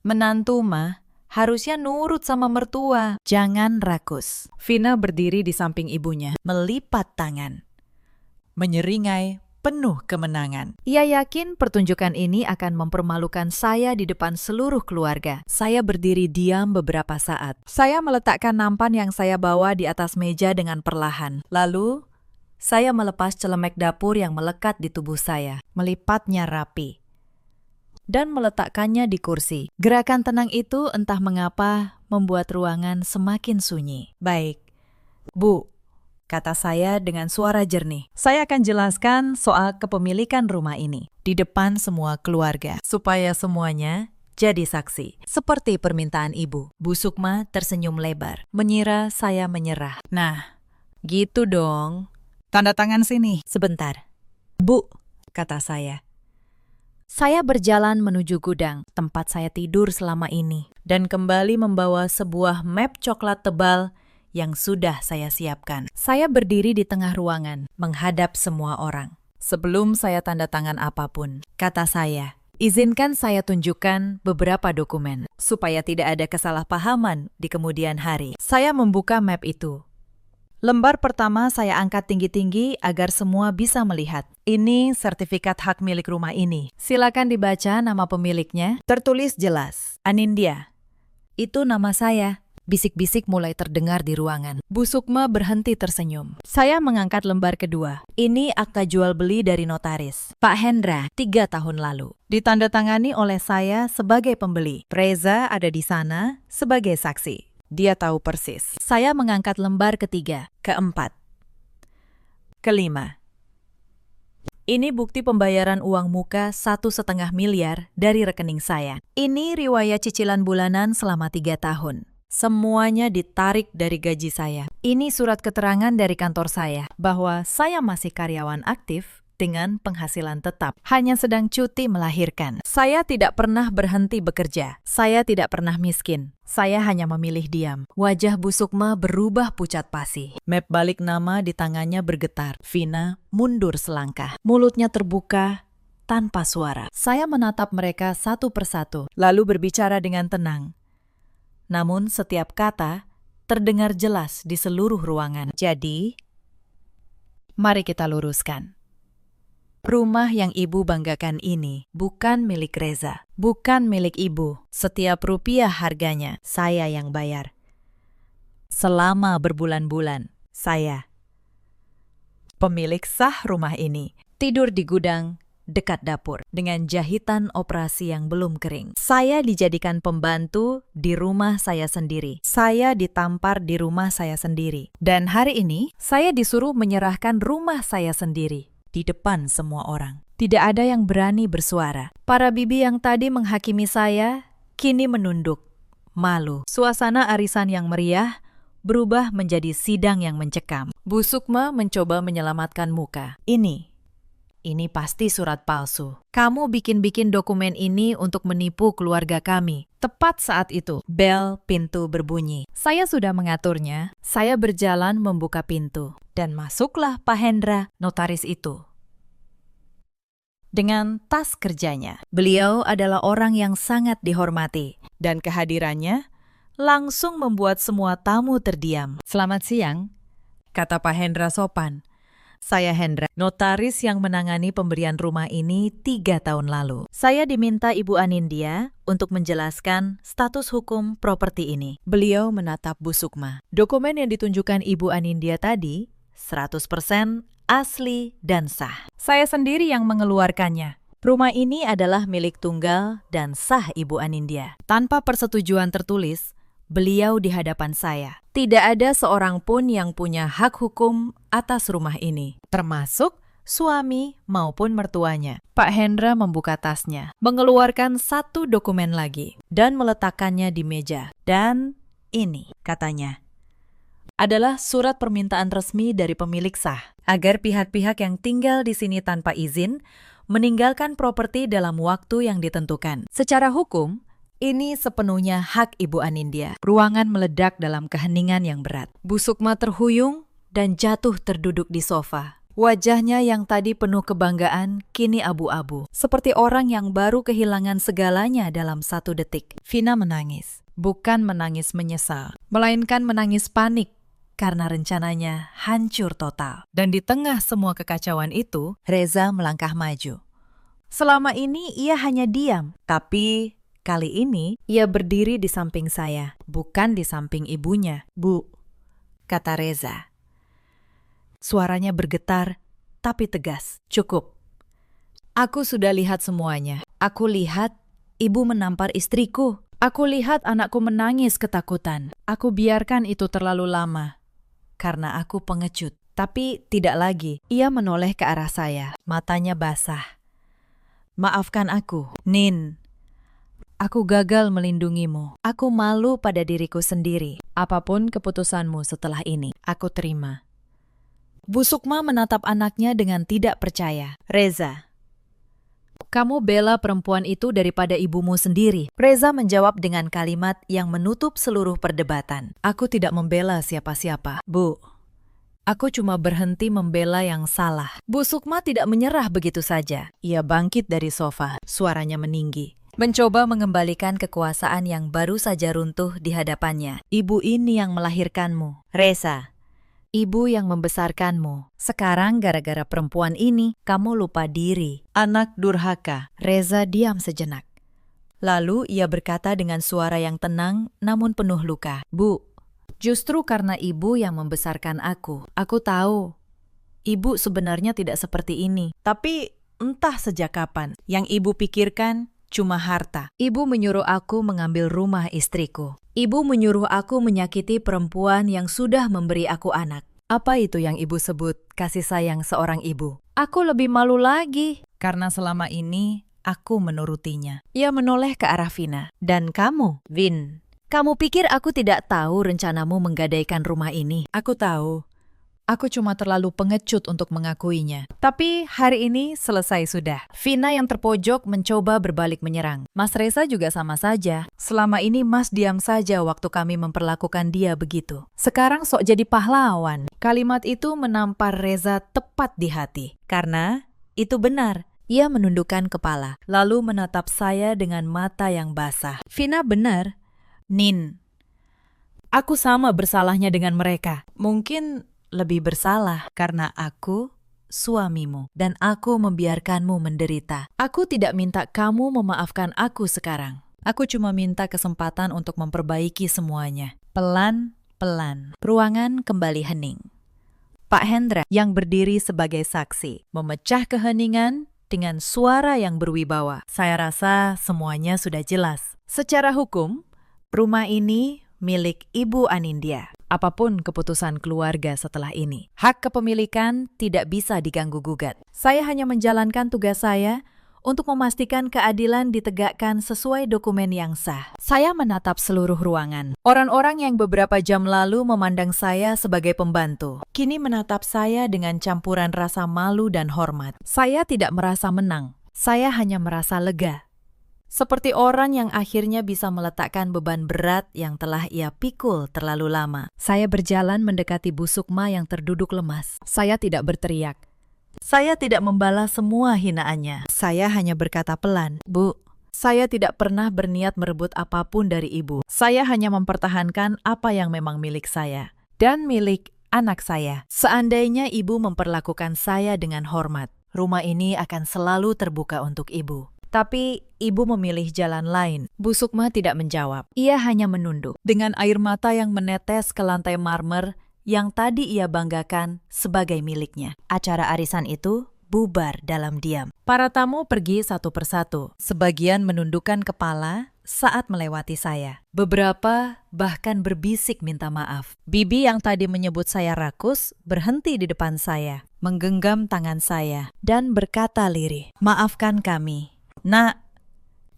menantu mah harusnya nurut sama mertua, jangan rakus." Vina berdiri di samping ibunya, melipat tangan, menyeringai penuh kemenangan. Ia yakin pertunjukan ini akan mempermalukan saya di depan seluruh keluarga. Saya berdiri diam beberapa saat. Saya meletakkan nampan yang saya bawa di atas meja dengan perlahan. Lalu, saya melepas celemek dapur yang melekat di tubuh saya, melipatnya rapi, dan meletakkannya di kursi. Gerakan tenang itu entah mengapa membuat ruangan semakin sunyi. "Baik, Bu," kata saya dengan suara jernih. "Saya akan jelaskan soal kepemilikan rumah ini di depan semua keluarga, supaya semuanya jadi saksi. Seperti permintaan ibu." Bu Sukma tersenyum lebar, mengira saya menyerah. "Nah, gitu dong. Tanda tangan sini." "Sebentar, Bu," kata saya. Saya berjalan menuju gudang, tempat saya tidur selama ini, dan kembali membawa sebuah map coklat tebal yang sudah saya siapkan. Saya berdiri di tengah ruangan, menghadap semua orang. "Sebelum saya tanda tangan apapun," kata saya, "izinkan saya tunjukkan beberapa dokumen, supaya tidak ada kesalahpahaman di kemudian hari." Saya membuka map itu, Lembar pertama saya angkat tinggi-tinggi agar semua bisa melihat. Ini sertifikat hak milik rumah ini. Silakan dibaca nama pemiliknya. Tertulis jelas, Anindya. Itu nama saya. Bisik-bisik mulai terdengar di ruangan. Bu Sukma berhenti tersenyum. Saya mengangkat lembar kedua. Ini akta jual beli dari notaris. Pak Hendra, 3 tahun lalu. Ditandatangani oleh saya sebagai pembeli. Reza ada di sana sebagai saksi. Dia tahu persis. Saya mengangkat lembar ketiga. Keempat. Kelima. Ini bukti pembayaran uang muka 1,5 miliar dari rekening saya. Ini riwayat cicilan bulanan selama 3 tahun. Semuanya ditarik dari gaji saya. Ini surat keterangan dari kantor saya bahwa saya masih karyawan aktif dengan penghasilan tetap. Hanya sedang cuti melahirkan. Saya tidak pernah berhenti bekerja. Saya tidak pernah miskin. Saya hanya memilih diam. Wajah Bu Sukma berubah pucat pasi. Map balik nama di tangannya bergetar. Vina mundur selangkah. Mulutnya terbuka tanpa suara. Saya menatap mereka satu persatu, lalu berbicara dengan tenang. Namun setiap kata terdengar jelas di seluruh ruangan. Jadi, mari kita luruskan. Rumah yang ibu banggakan ini bukan milik Reza, bukan milik ibu. Setiap rupiah harganya saya yang bayar. Selama berbulan-bulan, saya, pemilik sah rumah ini, tidur di gudang dekat dapur dengan jahitan operasi yang belum kering. Saya dijadikan pembantu di rumah saya sendiri. Saya ditampar di rumah saya sendiri. Dan hari ini, saya disuruh menyerahkan rumah saya sendiri di depan semua orang. Tidak ada yang berani bersuara. Para bibi yang tadi menghakimi saya, kini menunduk, malu. Suasana arisan yang meriah berubah menjadi sidang yang mencekam. Bu Sukma mencoba menyelamatkan muka. Ini pasti surat palsu. Kamu bikin-bikin dokumen ini untuk menipu keluarga kami. Tepat saat itu, bel pintu berbunyi. Saya sudah mengaturnya. Saya berjalan membuka pintu. Dan masuklah Pak Hendra, notaris itu. Dengan tas kerjanya. Beliau adalah orang yang sangat dihormati. Dan kehadirannya langsung membuat semua tamu terdiam. Selamat siang, kata Pak Hendra sopan. Saya Hendra, notaris yang menangani pemberian rumah ini 3 tahun lalu. Saya diminta Ibu Anindya untuk menjelaskan status hukum properti ini. Beliau menatap Bu Sukma. Dokumen yang ditunjukkan Ibu Anindya tadi 100% asli dan sah. Saya sendiri yang mengeluarkannya. Rumah ini adalah milik tunggal dan sah Ibu Anindya. Tanpa persetujuan tertulis, beliau di hadapan saya. Tidak ada seorang pun yang punya hak hukum atas rumah ini, termasuk suami maupun mertuanya. Pak Hendra membuka tasnya, mengeluarkan 1 dokumen lagi, dan meletakkannya di meja. Dan ini, katanya, adalah surat permintaan resmi dari pemilik sah, agar pihak-pihak yang tinggal di sini tanpa izin meninggalkan properti dalam waktu yang ditentukan. Secara hukum, ini sepenuhnya hak Ibu Anindya. Ruangan meledak dalam keheningan yang berat. Bu Sukma terhuyung dan jatuh terduduk di sofa. Wajahnya yang tadi penuh kebanggaan kini abu-abu. Seperti orang yang baru kehilangan segalanya dalam 1 detik. Vina menangis. Bukan menangis menyesal, melainkan menangis panik karena rencananya hancur total. Dan di tengah semua kekacauan itu, Reza melangkah maju. Selama ini ia hanya diam, tapi kali ini, ia berdiri di samping saya, bukan di samping ibunya. Bu, kata Reza. Suaranya bergetar, tapi tegas. Cukup. Aku sudah lihat semuanya. Aku lihat ibu menampar istriku. Aku lihat anakku menangis ketakutan. Aku biarkan itu terlalu lama, karena aku pengecut. Tapi tidak lagi. Ia menoleh ke arah saya. Matanya basah. Maafkan aku, Nin. Aku gagal melindungimu. Aku malu pada diriku sendiri. Apapun keputusanmu setelah ini, aku terima. Bu Sukma menatap anaknya dengan tidak percaya. Reza, kamu bela perempuan itu daripada ibumu sendiri. Reza menjawab dengan kalimat yang menutup seluruh perdebatan. Aku tidak membela siapa-siapa, Bu. Aku cuma berhenti membela yang salah. Bu Sukma tidak menyerah begitu saja. Ia bangkit dari sofa, suaranya meninggi. Mencoba mengembalikan kekuasaan yang baru saja runtuh di hadapannya. Ibu ini yang melahirkanmu. Reza, Ibu yang membesarkanmu. Sekarang gara-gara perempuan ini, kamu lupa diri. Anak durhaka. Reza diam sejenak. Lalu ia berkata dengan suara yang tenang namun penuh luka. Bu, justru karena ibu yang membesarkan aku tahu. Ibu sebenarnya tidak seperti ini. Tapi entah sejak kapan, yang ibu pikirkan cuma harta. Ibu menyuruh aku mengambil rumah istriku. Ibu menyuruh aku menyakiti perempuan yang sudah memberi aku anak. Apa itu yang ibu sebut kasih sayang seorang ibu? Aku lebih malu lagi. Karena selama ini aku menurutinya. Ia menoleh ke arah Vina. Dan kamu, Vin, kamu pikir aku tidak tahu rencanamu menggadaikan rumah ini? Aku tahu. Aku cuma terlalu pengecut untuk mengakuinya. Tapi hari ini selesai sudah. Vina yang terpojok mencoba berbalik menyerang. Mas Reza juga sama saja. Selama ini Mas diam saja waktu kami memperlakukan dia begitu. Sekarang sok jadi pahlawan. Kalimat itu menampar Reza tepat di hati. Karena itu benar. Ia menundukkan kepala, lalu menatap saya dengan mata yang basah. Vina benar. Nin, aku sama bersalahnya dengan mereka. Mungkin lebih bersalah karena aku suamimu dan aku membiarkanmu menderita. Aku tidak minta kamu memaafkan aku sekarang. Aku cuma minta kesempatan untuk memperbaiki semuanya. Pelan-pelan. Ruangan kembali hening. Pak Hendra yang berdiri sebagai saksi memecah keheningan dengan suara yang berwibawa. Saya rasa semuanya sudah jelas. Secara hukum, rumah ini milik Ibu Anindya. Apapun keputusan keluarga setelah ini, hak kepemilikan tidak bisa diganggu-gugat. Saya hanya menjalankan tugas saya untuk memastikan keadilan ditegakkan sesuai dokumen yang sah. Saya menatap seluruh ruangan. Orang-orang yang beberapa jam lalu memandang saya sebagai pembantu, kini menatap saya dengan campuran rasa malu dan hormat. Saya tidak merasa menang. Saya hanya merasa lega. Seperti orang yang akhirnya bisa meletakkan beban berat yang telah ia pikul terlalu lama. Saya berjalan mendekati Bu Sukma yang terduduk lemas. Saya tidak berteriak. Saya tidak membalas semua hinaannya. Saya hanya berkata pelan, Bu, saya tidak pernah berniat merebut apapun dari Ibu. Saya hanya mempertahankan apa yang memang milik saya dan milik anak saya. Seandainya Ibu memperlakukan saya dengan hormat, rumah ini akan selalu terbuka untuk Ibu. Tapi Ibu memilih jalan lain. Bu Sukma tidak menjawab. Ia hanya menunduk dengan air mata yang menetes ke lantai marmer yang tadi ia banggakan sebagai miliknya. Acara arisan itu bubar dalam diam. Para tamu pergi satu persatu. Sebagian menundukkan kepala saat melewati saya. Beberapa bahkan berbisik minta maaf. Bibi yang tadi menyebut saya rakus berhenti di depan saya, menggenggam tangan saya, dan berkata lirih, "Maafkan kami. Nak,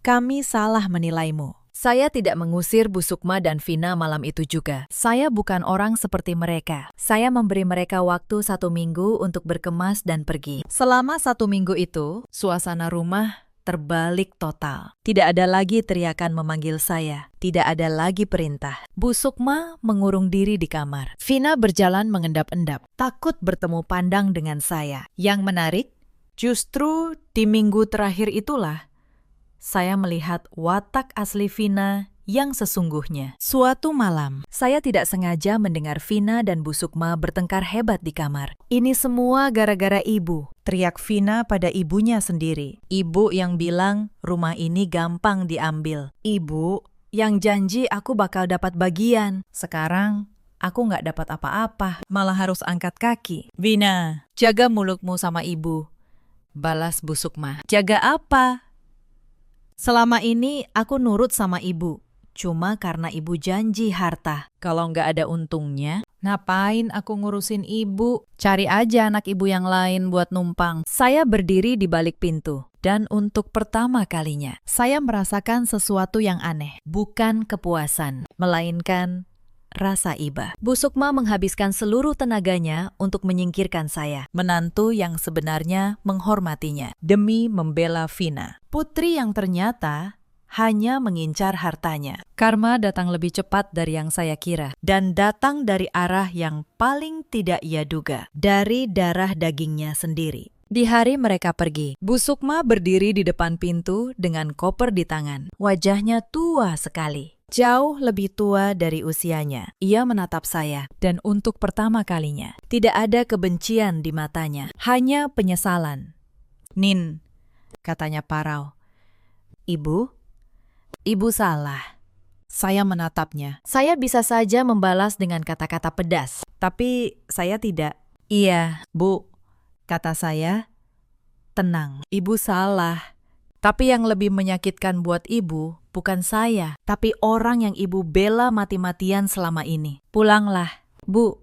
kami salah menilaimu." Saya tidak mengusir Bu Sukma dan Vina malam itu juga. Saya bukan orang seperti mereka. Saya memberi mereka waktu 1 minggu untuk berkemas dan pergi. Selama 1 minggu itu, suasana rumah terbalik total. Tidak ada lagi teriakan memanggil saya. Tidak ada lagi perintah. Bu Sukma mengurung diri di kamar. Vina berjalan mengendap-endap, takut bertemu pandang dengan saya. Yang menarik, justru di minggu terakhir itulah saya melihat watak asli Vina yang sesungguhnya. Suatu malam, saya tidak sengaja mendengar Vina dan Bu Sukma bertengkar hebat di kamar. "Ini semua gara-gara Ibu," teriak Vina pada ibunya sendiri. Ibu yang bilang rumah ini gampang diambil. Ibu yang janji aku bakal dapat bagian. Sekarang aku nggak dapat apa-apa, malah harus angkat kaki. "Vina, jaga mulutmu sama Ibu," balas Bu Sukma. "Jaga apa? Selama ini aku nurut sama Ibu, cuma karena Ibu janji harta. Kalau nggak ada untungnya, ngapain aku ngurusin Ibu? Cari aja anak Ibu yang lain buat numpang." Saya berdiri di balik pintu, dan untuk pertama kalinya, saya merasakan sesuatu yang aneh. Bukan kepuasan, melainkan rasa iba. Bu Sukma menghabiskan seluruh tenaganya untuk menyingkirkan saya, menantu yang sebenarnya menghormatinya, demi membela Vina. Putri yang ternyata hanya mengincar hartanya. Karma datang lebih cepat dari yang saya kira, dan datang dari arah yang paling tidak ia duga, dari darah dagingnya sendiri. Di hari mereka pergi, Bu Sukma berdiri di depan pintu dengan koper di tangan. Wajahnya tua sekali. Jauh lebih tua dari usianya. Ia menatap saya, dan untuk pertama kalinya, tidak ada kebencian di matanya, hanya penyesalan. "Nin," katanya parau. "Ibu? Ibu salah." Saya menatapnya. Saya bisa saja membalas dengan kata-kata pedas, tapi saya tidak. "Iya, Bu," kata saya. "Tenang, Ibu salah. Tapi yang lebih menyakitkan buat Ibu bukan saya, tapi orang yang Ibu bela mati-matian selama ini. Pulanglah, Bu.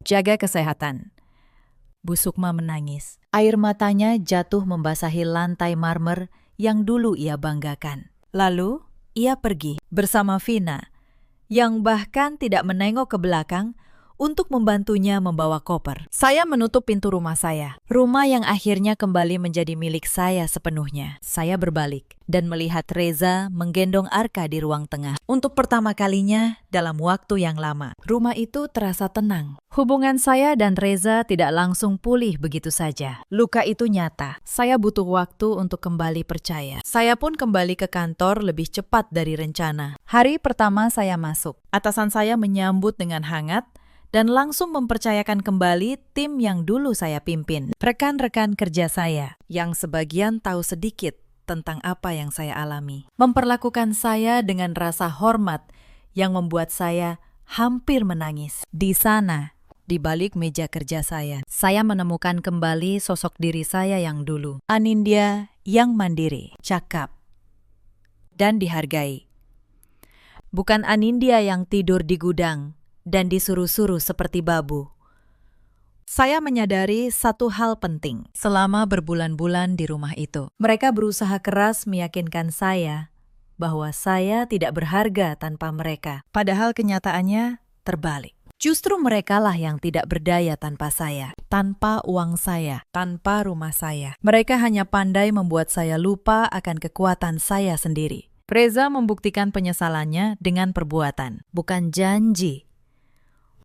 Jaga kesehatan." Bu Sukma menangis. Air matanya jatuh membasahi lantai marmer yang dulu ia banggakan. Lalu, ia pergi bersama Vina, yang bahkan tidak menengok ke belakang untuk membantunya membawa koper. Saya menutup pintu rumah saya, rumah yang akhirnya kembali menjadi milik saya sepenuhnya. Saya berbalik dan melihat Reza menggendong Arka di ruang tengah. Untuk pertama kalinya dalam waktu yang lama, rumah itu terasa tenang. Hubungan saya dan Reza tidak langsung pulih begitu saja. Luka itu nyata. Saya butuh waktu untuk kembali percaya. Saya pun kembali ke kantor lebih cepat dari rencana. Hari pertama saya masuk, atasan saya menyambut dengan hangat dan langsung mempercayakan kembali tim yang dulu saya pimpin. Rekan-rekan kerja saya, yang sebagian tahu sedikit tentang apa yang saya alami, memperlakukan saya dengan rasa hormat yang membuat saya hampir menangis. Di sana, di balik meja kerja saya menemukan kembali sosok diri saya yang dulu. Anindya yang mandiri, cakap, dan dihargai. Bukan Anindya yang tidur di gudang dan disuruh-suruh seperti babu. Saya menyadari satu hal penting selama berbulan-bulan di rumah itu. Mereka berusaha keras meyakinkan saya bahwa saya tidak berharga tanpa mereka. Padahal kenyataannya terbalik. Justru merekalah yang tidak berdaya tanpa saya, tanpa uang saya, tanpa rumah saya. Mereka hanya pandai membuat saya lupa akan kekuatan saya sendiri. Reza membuktikan penyesalannya dengan perbuatan, bukan janji.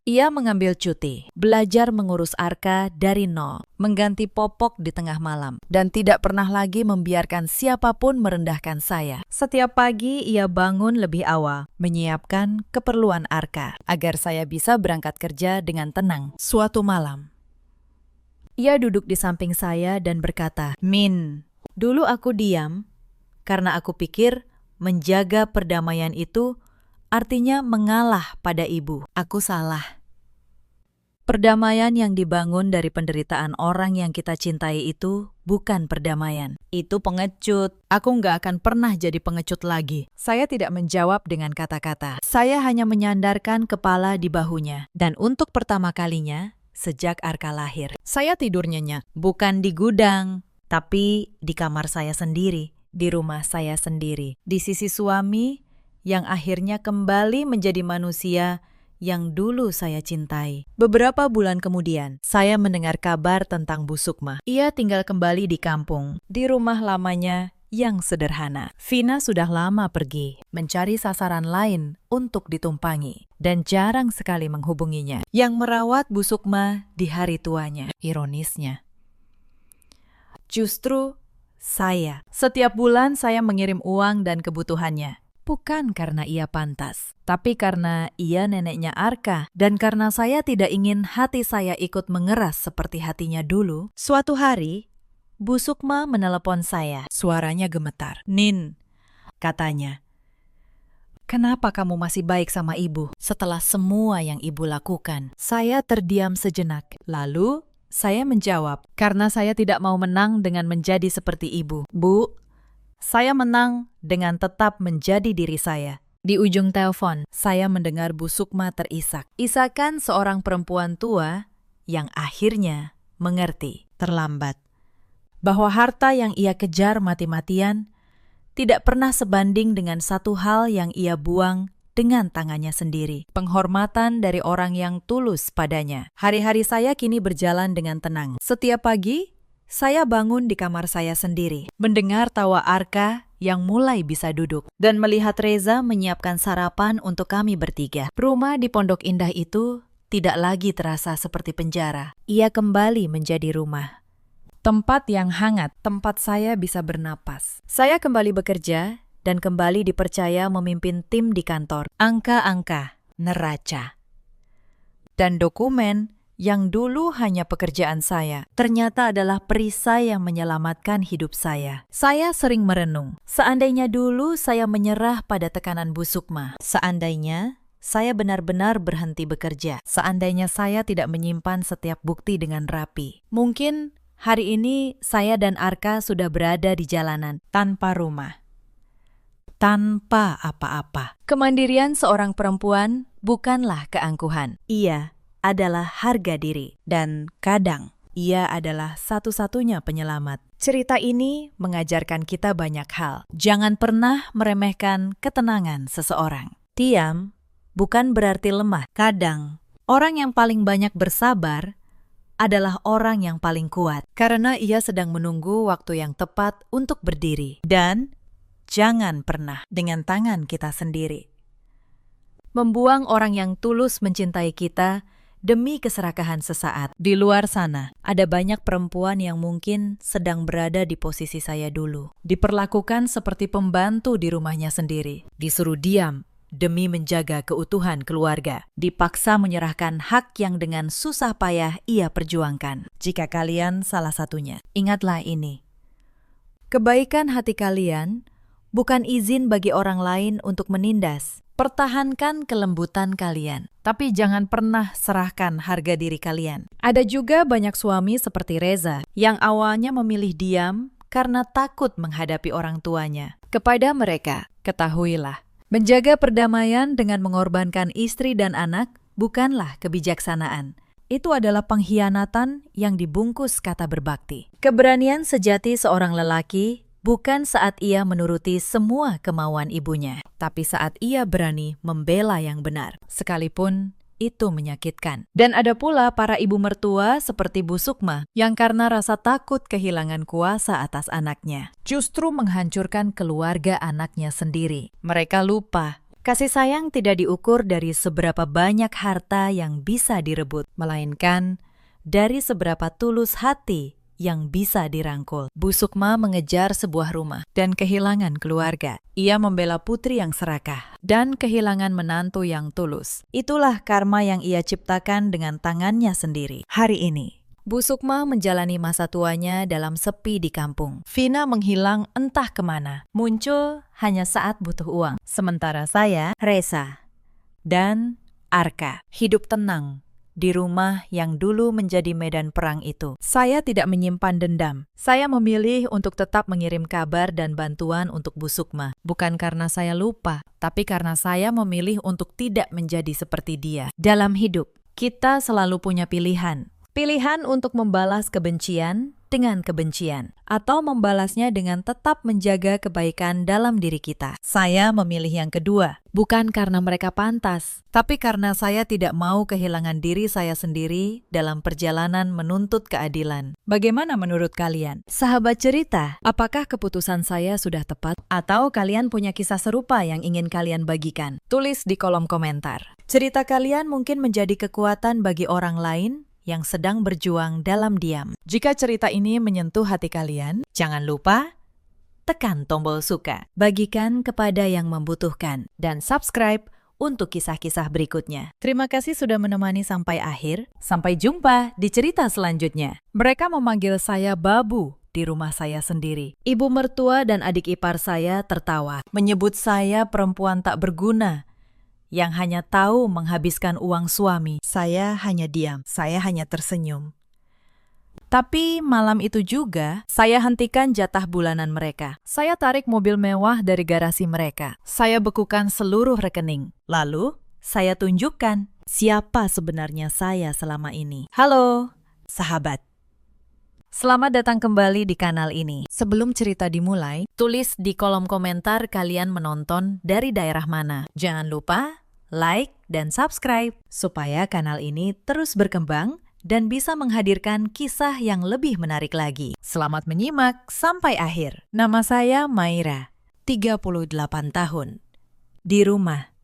Ia mengambil cuti, belajar mengurus Arka dari nol, mengganti popok di tengah malam, dan tidak pernah lagi membiarkan siapapun merendahkan saya. Setiap pagi ia bangun lebih awal, menyiapkan keperluan Arka, agar saya bisa berangkat kerja dengan tenang. Suatu malam, ia duduk di samping saya dan berkata, "Min, dulu aku diam karena aku pikir menjaga perdamaian itu artinya mengalah pada ibu. Aku salah. Perdamaian yang dibangun dari penderitaan orang yang kita cintai itu bukan perdamaian. Itu pengecut. Aku nggak akan pernah jadi pengecut lagi." Saya tidak menjawab dengan kata-kata. Saya hanya menyandarkan kepala di bahunya. Dan untuk pertama kalinya, sejak Arka lahir, saya tidur nyenyak. Bukan di gudang, tapi di kamar saya sendiri. Di rumah saya sendiri. Di sisi suami yang akhirnya kembali menjadi manusia yang dulu saya cintai. Beberapa bulan kemudian, saya mendengar kabar tentang Bu Sukma. Ia tinggal kembali di kampung, di rumah lamanya yang sederhana. Vina sudah lama pergi, mencari sasaran lain untuk ditumpangi, dan jarang sekali menghubunginya. Yang merawat Bu Sukma di hari tuanya. Ironisnya, justru saya. Setiap bulan saya mengirim uang dan kebutuhannya. Bukan karena ia pantas, tapi karena ia neneknya Arka, dan karena saya tidak ingin hati saya ikut mengeras seperti hatinya dulu. Suatu hari, Bu Sukma menelepon saya. Suaranya gemetar. "Nin," katanya, "kenapa kamu masih baik sama ibu setelah semua yang ibu lakukan?" Saya terdiam sejenak. Lalu saya menjawab, "Karena saya tidak mau menang dengan menjadi seperti ibu." "Bu, saya menang dengan tetap menjadi diri saya." Di ujung telepon, saya mendengar Bu Sukma terisak. Isakan seorang perempuan tua yang akhirnya mengerti terlambat bahwa harta yang ia kejar mati-matian tidak pernah sebanding dengan satu hal yang ia buang dengan tangannya sendiri. Penghormatan dari orang yang tulus padanya. Hari-hari saya kini berjalan dengan tenang. Setiap pagi, saya bangun di kamar saya sendiri, mendengar tawa Arka yang mulai bisa duduk, dan melihat Reza menyiapkan sarapan untuk kami bertiga. Rumah di Pondok Indah itu tidak lagi terasa seperti penjara. Ia kembali menjadi rumah. Tempat yang hangat, tempat saya bisa bernapas. Saya kembali bekerja dan kembali dipercaya memimpin tim di kantor. Angka-angka, neraca, dan dokumen yang dulu hanya pekerjaan saya, ternyata adalah perisai yang menyelamatkan hidup saya. Saya sering merenung, seandainya dulu saya menyerah pada tekanan Bu Sukma, seandainya saya benar-benar berhenti bekerja, seandainya saya tidak menyimpan setiap bukti dengan rapi. Mungkin hari ini saya dan Arka sudah berada di jalanan, tanpa rumah, tanpa apa-apa. Kemandirian seorang perempuan bukanlah keangkuhan. Ia adalah harga diri, dan kadang ia adalah satu-satunya penyelamat. Cerita ini mengajarkan kita banyak hal. Jangan pernah meremehkan ketenangan seseorang. Diam bukan berarti lemah. Kadang, orang yang paling banyak bersabar adalah orang yang paling kuat, karena ia sedang menunggu waktu yang tepat untuk berdiri. Dan jangan pernah dengan tangan kita sendiri membuang orang yang tulus mencintai kita demi keserakahan sesaat. Di luar sana, ada banyak perempuan yang mungkin sedang berada di posisi saya dulu. Diperlakukan seperti pembantu di rumahnya sendiri. Disuruh diam demi menjaga keutuhan keluarga. Dipaksa menyerahkan hak yang dengan susah payah ia perjuangkan. Jika kalian salah satunya, ingatlah ini. Kebaikan hati kalian bukan izin bagi orang lain untuk menindas. Pertahankan kelembutan kalian, tapi jangan pernah serahkan harga diri kalian. Ada juga banyak suami seperti Reza yang awalnya memilih diam karena takut menghadapi orang tuanya. Kepada mereka, ketahuilah, menjaga perdamaian dengan mengorbankan istri dan anak bukanlah kebijaksanaan. Itu adalah pengkhianatan yang dibungkus kata berbakti. Keberanian sejati seorang lelaki bukan saat ia menuruti semua kemauan ibunya, tapi saat ia berani membela yang benar, sekalipun itu menyakitkan. Dan ada pula para ibu mertua seperti Bu Sukma, yang karena rasa takut kehilangan kuasa atas anaknya, justru menghancurkan keluarga anaknya sendiri. Mereka lupa, kasih sayang tidak diukur dari seberapa banyak harta yang bisa direbut, melainkan dari seberapa tulus hati yang bisa dirangkul. Bu Sukma mengejar sebuah rumah dan kehilangan keluarga. Ia membela putri yang serakah dan kehilangan menantu yang tulus. Itulah karma yang ia ciptakan dengan tangannya sendiri. Hari ini, Bu Sukma menjalani masa tuanya dalam sepi di kampung. Vina menghilang entah kemana, muncul hanya saat butuh uang. Sementara saya, Reza, dan Arka hidup tenang di rumah yang dulu menjadi medan perang itu. Saya tidak menyimpan dendam. Saya memilih untuk tetap mengirim kabar dan bantuan untuk Bu Sukma. Bukan karena saya lupa, tapi karena saya memilih untuk tidak menjadi seperti dia. Dalam hidup, kita selalu punya pilihan. Pilihan untuk membalas kebencian dengan kebencian, atau membalasnya dengan tetap menjaga kebaikan dalam diri kita. Saya memilih yang kedua, bukan karena mereka pantas, tapi karena saya tidak mau kehilangan diri saya sendiri dalam perjalanan menuntut keadilan. Bagaimana menurut kalian? Sahabat cerita, apakah keputusan saya sudah tepat? Atau kalian punya kisah serupa yang ingin kalian bagikan? Tulis di kolom komentar. Cerita kalian mungkin menjadi kekuatan bagi orang lain yang sedang berjuang dalam diam. Jika cerita ini menyentuh hati kalian, jangan lupa tekan tombol suka, bagikan kepada yang membutuhkan, dan subscribe untuk kisah-kisah berikutnya. Terima kasih sudah menemani sampai akhir. Sampai jumpa di cerita selanjutnya. Mereka memanggil saya Babu di rumah saya sendiri. Ibu mertua dan adik ipar saya tertawa, menyebut saya perempuan tak berguna yang hanya tahu menghabiskan uang suami. Saya hanya diam, saya hanya tersenyum. Tapi malam itu juga, saya hentikan jatah bulanan mereka. Saya tarik mobil mewah dari garasi mereka. Saya bekukan seluruh rekening. Lalu, saya tunjukkan siapa sebenarnya saya selama ini. Halo, sahabat. Selamat datang kembali di kanal ini. Sebelum cerita dimulai, tulis di kolom komentar kalian menonton dari daerah mana. Jangan lupa like dan subscribe supaya kanal ini terus berkembang dan bisa menghadirkan kisah yang lebih menarik lagi. Selamat menyimak sampai akhir. Nama saya Maira, 38 tahun. Di rumah,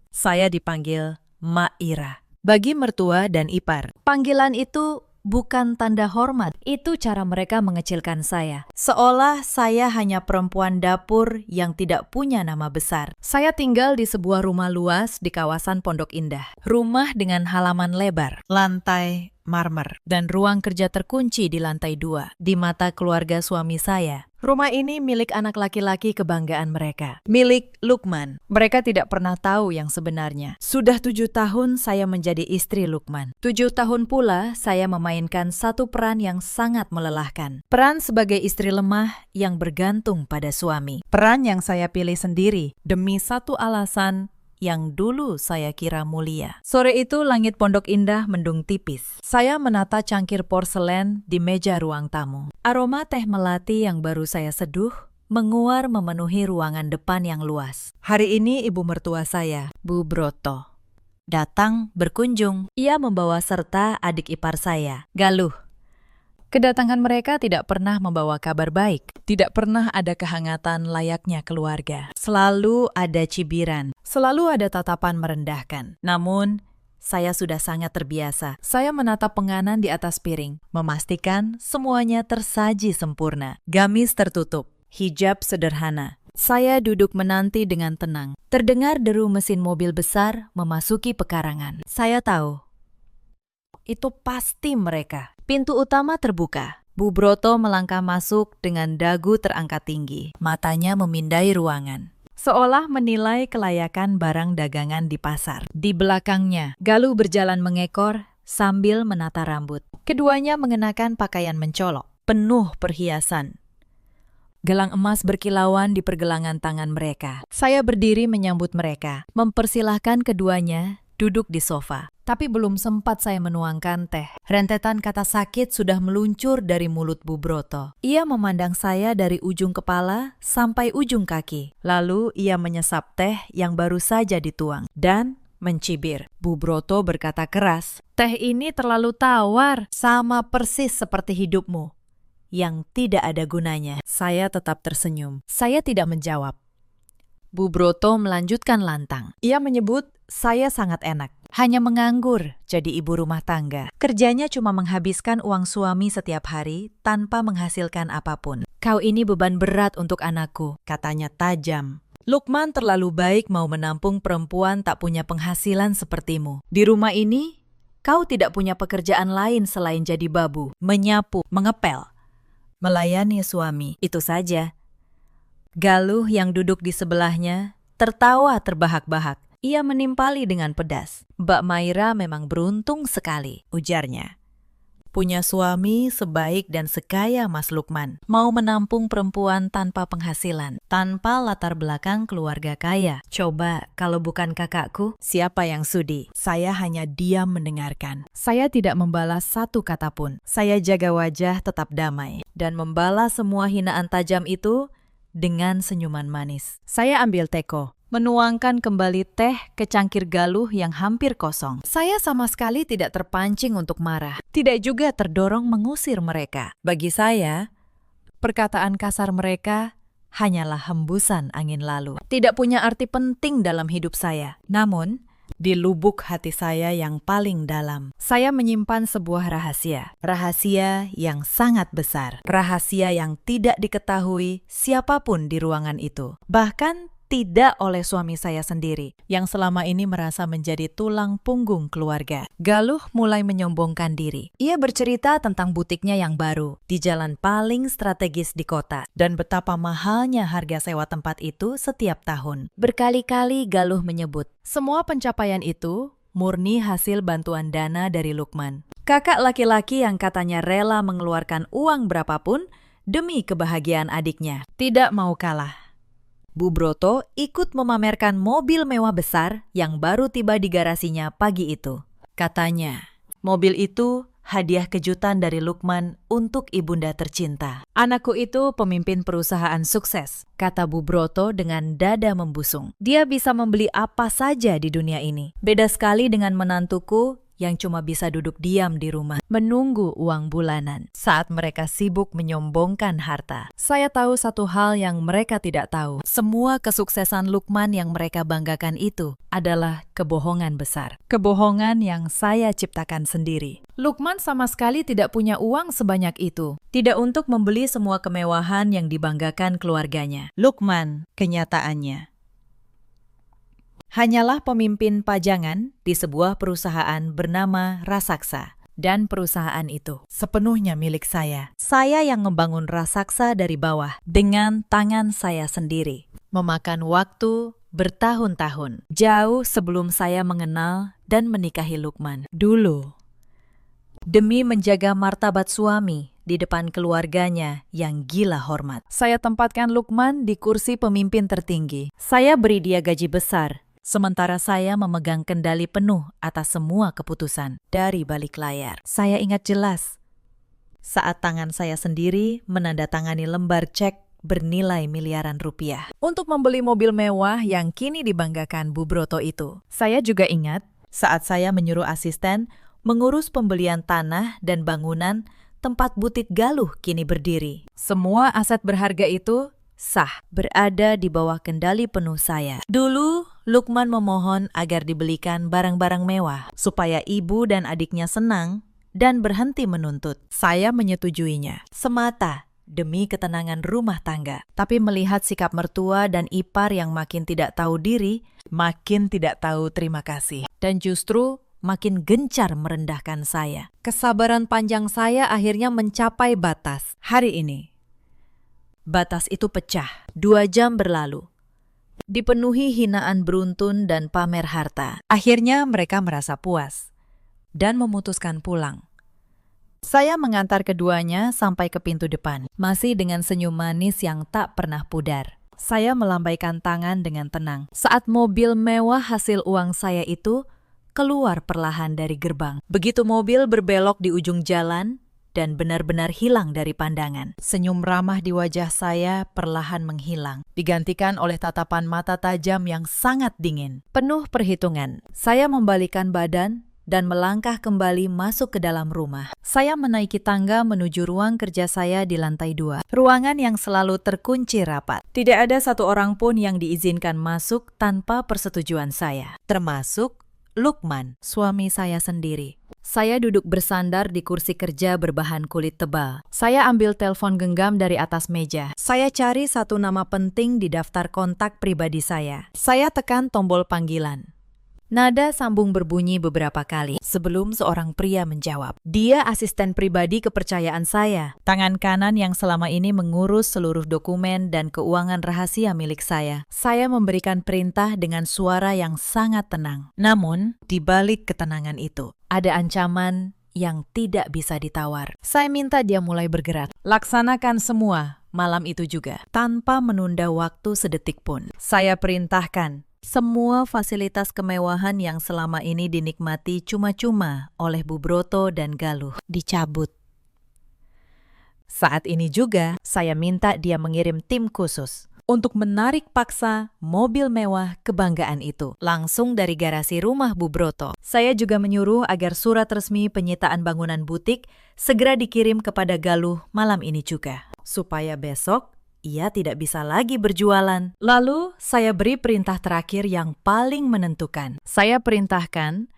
saya dipanggil Mak Ira. Bagi mertua dan ipar, panggilan itu bukan tanda hormat. Itu cara mereka mengecilkan saya. Seolah saya hanya perempuan dapur yang tidak punya nama besar. Saya tinggal di sebuah rumah luas di kawasan Pondok Indah. Rumah dengan halaman lebar, Lantai marmer. dan ruang kerja terkunci di lantai 2. Di mata keluarga suami saya, rumah ini milik anak laki-laki kebanggaan mereka. Milik Lukman. Mereka tidak pernah tahu yang sebenarnya. Sudah 7 tahun saya menjadi istri Lukman. 7 tahun pula saya memainkan satu peran yang sangat melelahkan. Peran sebagai istri lemah yang bergantung pada suami. Peran yang saya pilih sendiri demi satu alasan yang dulu saya kira mulia. Sore itu langit Pondok Indah mendung tipis. Saya menata cangkir porselen di meja ruang tamu. Aroma teh melati yang baru saya seduh menguar memenuhi ruangan depan yang luas. Hari ini ibu mertua saya, Bu Broto, datang berkunjung. Ia membawa serta adik ipar saya, Galuh. Kedatangan mereka tidak pernah membawa kabar baik. Tidak pernah ada kehangatan layaknya keluarga. Selalu ada cibiran. Selalu ada tatapan merendahkan. Namun, saya sudah sangat terbiasa. Saya menatap penganan di atas piring, Memastikan semuanya tersaji sempurna. Gamis tertutup, hijab sederhana. Saya duduk menanti dengan tenang. Terdengar deru mesin mobil besar memasuki pekarangan. Saya tahu, Itu pasti mereka. pintu utama terbuka. Bu Broto melangkah masuk dengan dagu terangkat tinggi. Matanya memindai ruangan, seolah menilai kelayakan barang dagangan di pasar. Di belakangnya, Galuh berjalan mengekor sambil menata rambut. Keduanya mengenakan pakaian mencolok, penuh perhiasan. Gelang emas berkilauan di pergelangan tangan mereka. Saya berdiri menyambut mereka, mempersilahkan keduanya duduk di sofa. Tapi belum sempat saya menuangkan teh. Rentetan kata sakit sudah meluncur dari mulut Bu Broto. Ia memandang saya dari ujung kepala sampai ujung kaki. Lalu ia menyesap teh yang baru saja dituang dan mencibir. Bu Broto berkata keras, Teh ini terlalu tawar. "Sama persis seperti hidupmu yang tidak ada gunanya." Saya tetap tersenyum. Saya tidak menjawab. Bu Broto melanjutkan lantang. Ia menyebut saya sangat enak. Hanya menganggur jadi ibu rumah tangga. Kerjanya cuma menghabiskan uang suami setiap hari tanpa menghasilkan apapun. Kau ini beban berat untuk anakku. Katanya tajam. Lukman terlalu baik mau menampung perempuan tak punya penghasilan sepertimu. Di rumah ini, kau tidak punya pekerjaan lain selain jadi babu, menyapu, mengepel, melayani suami. Itu saja. Galuh yang duduk di sebelahnya tertawa terbahak-bahak. Ia menimpali dengan pedas. "Mbak Maira memang beruntung sekali," ujarnya. "Punya suami sebaik dan sekaya Mas Lukman. Mau menampung perempuan tanpa penghasilan, tanpa latar belakang keluarga kaya. Coba kalau bukan kakakku, siapa yang sudi?" Saya hanya diam mendengarkan. Saya tidak membalas satu kata pun. Saya jaga wajah tetap damai dan membalas semua hinaan tajam itu dengan senyuman manis. Saya ambil teko, menuangkan kembali teh ke cangkir Galuh yang hampir kosong. Saya sama sekali tidak terpancing untuk marah, tidak juga terdorong mengusir mereka. Bagi saya, perkataan kasar mereka hanyalah hembusan angin lalu. Tidak punya arti penting dalam hidup saya. Namun, di lubuk hati saya yang paling dalam, saya menyimpan sebuah rahasia. Rahasia yang sangat besar. Rahasia yang tidak diketahui siapapun di ruangan itu. Bahkan tidak oleh suami saya sendiri, yang selama ini merasa menjadi tulang punggung keluarga. Galuh mulai menyombongkan diri. Ia bercerita tentang butiknya yang baru, di jalan paling strategis di kota, dan betapa mahalnya harga sewa tempat itu setiap tahun. Berkali-kali Galuh menyebut, semua pencapaian itu murni hasil bantuan dana dari Lukman. Kakak laki-laki yang katanya rela mengeluarkan uang berapapun demi kebahagiaan adiknya. Tidak mau kalah, Bu Broto ikut memamerkan mobil mewah besar yang baru tiba di garasinya pagi itu. Katanya, mobil itu hadiah kejutan dari Lukman untuk ibunda tercinta. "Anakku itu pemimpin perusahaan sukses," kata Bu Broto dengan dada membusung. "Dia bisa membeli apa saja di dunia ini. Beda sekali dengan menantuku yang cuma bisa duduk diam di rumah, menunggu uang bulanan saat mereka sibuk menyombongkan harta. Saya tahu satu hal yang mereka tidak tahu. Semua kesuksesan Lukman yang mereka banggakan itu adalah kebohongan besar. Kebohongan yang saya ciptakan sendiri. Lukman sama sekali tidak punya uang sebanyak itu. Tidak untuk membeli semua kemewahan yang dibanggakan keluarganya. Lukman, kenyataannya, hanyalah pemimpin pajangan di sebuah perusahaan bernama Rasaksa. Dan perusahaan itu sepenuhnya milik saya. Saya yang membangun Rasaksa dari bawah dengan tangan saya sendiri. Memakan waktu bertahun-tahun, jauh sebelum saya mengenal dan menikahi Lukman. Dulu, demi menjaga martabat suami di depan keluarganya yang gila hormat, saya tempatkan Lukman di kursi pemimpin tertinggi. Saya beri dia gaji besar, sementara saya memegang kendali penuh atas semua keputusan dari balik layar. Saya ingat jelas saat tangan saya sendiri menandatangani lembar cek bernilai miliaran rupiah untuk membeli mobil mewah yang kini dibanggakan Bu Broto itu. Saya juga ingat saat saya menyuruh asisten mengurus pembelian tanah dan bangunan tempat butik Galuh kini berdiri. Semua aset berharga itu sah, berada di bawah kendali penuh saya. Dulu, Lukman memohon agar dibelikan barang-barang mewah, supaya ibu dan adiknya senang dan berhenti menuntut. Saya menyetujuinya, semata demi ketenangan rumah tangga. Tapi melihat sikap mertua dan ipar yang makin tidak tahu diri, makin tidak tahu terima kasih. Dan justru makin gencar merendahkan saya. Kesabaran panjang saya akhirnya mencapai batas. Hari ini, batas itu pecah. 2 jam berlalu, dipenuhi hinaan beruntun dan pamer harta. Akhirnya mereka merasa puas dan memutuskan pulang. Saya mengantar keduanya sampai ke pintu depan, masih dengan senyum manis yang tak pernah pudar. Saya melambaikan tangan dengan tenang saat mobil mewah hasil uang saya itu keluar perlahan dari gerbang. Begitu mobil berbelok di ujung jalan dan benar-benar hilang dari pandangan, senyum ramah di wajah saya perlahan menghilang, digantikan oleh tatapan mata tajam yang sangat dingin. Penuh perhitungan, saya membalikkan badan dan melangkah kembali masuk ke dalam rumah. Saya menaiki tangga menuju ruang kerja saya di lantai 2, ruangan yang selalu terkunci rapat. Tidak ada satu orang pun yang diizinkan masuk tanpa persetujuan saya, termasuk Lukman, suami saya sendiri. Saya duduk bersandar di kursi kerja berbahan kulit tebal. Saya ambil telepon genggam dari atas meja. Saya cari satu nama penting di daftar kontak pribadi saya. Saya tekan tombol panggilan. Nada sambung berbunyi beberapa kali sebelum seorang pria menjawab. Dia asisten pribadi kepercayaan saya. Tangan kanan yang selama ini mengurus seluruh dokumen dan keuangan rahasia milik saya. Saya memberikan perintah dengan suara yang sangat tenang. Namun, di balik ketenangan itu, ada ancaman yang tidak bisa ditawar. Saya minta dia mulai bergerak. Laksanakan semua malam itu juga, tanpa menunda waktu sedetik pun. Saya perintahkan semua fasilitas kemewahan yang selama ini dinikmati cuma-cuma oleh Bu Broto dan Galuh dicabut. Saat ini juga, saya minta dia mengirim tim khusus untuk menarik paksa mobil mewah kebanggaan itu langsung dari garasi rumah Bu Broto. Saya juga menyuruh agar surat resmi penyitaan bangunan butik segera dikirim kepada Galuh malam ini juga, supaya besok ia tidak bisa lagi berjualan. Lalu, saya beri perintah terakhir yang paling menentukan. Saya perintahkan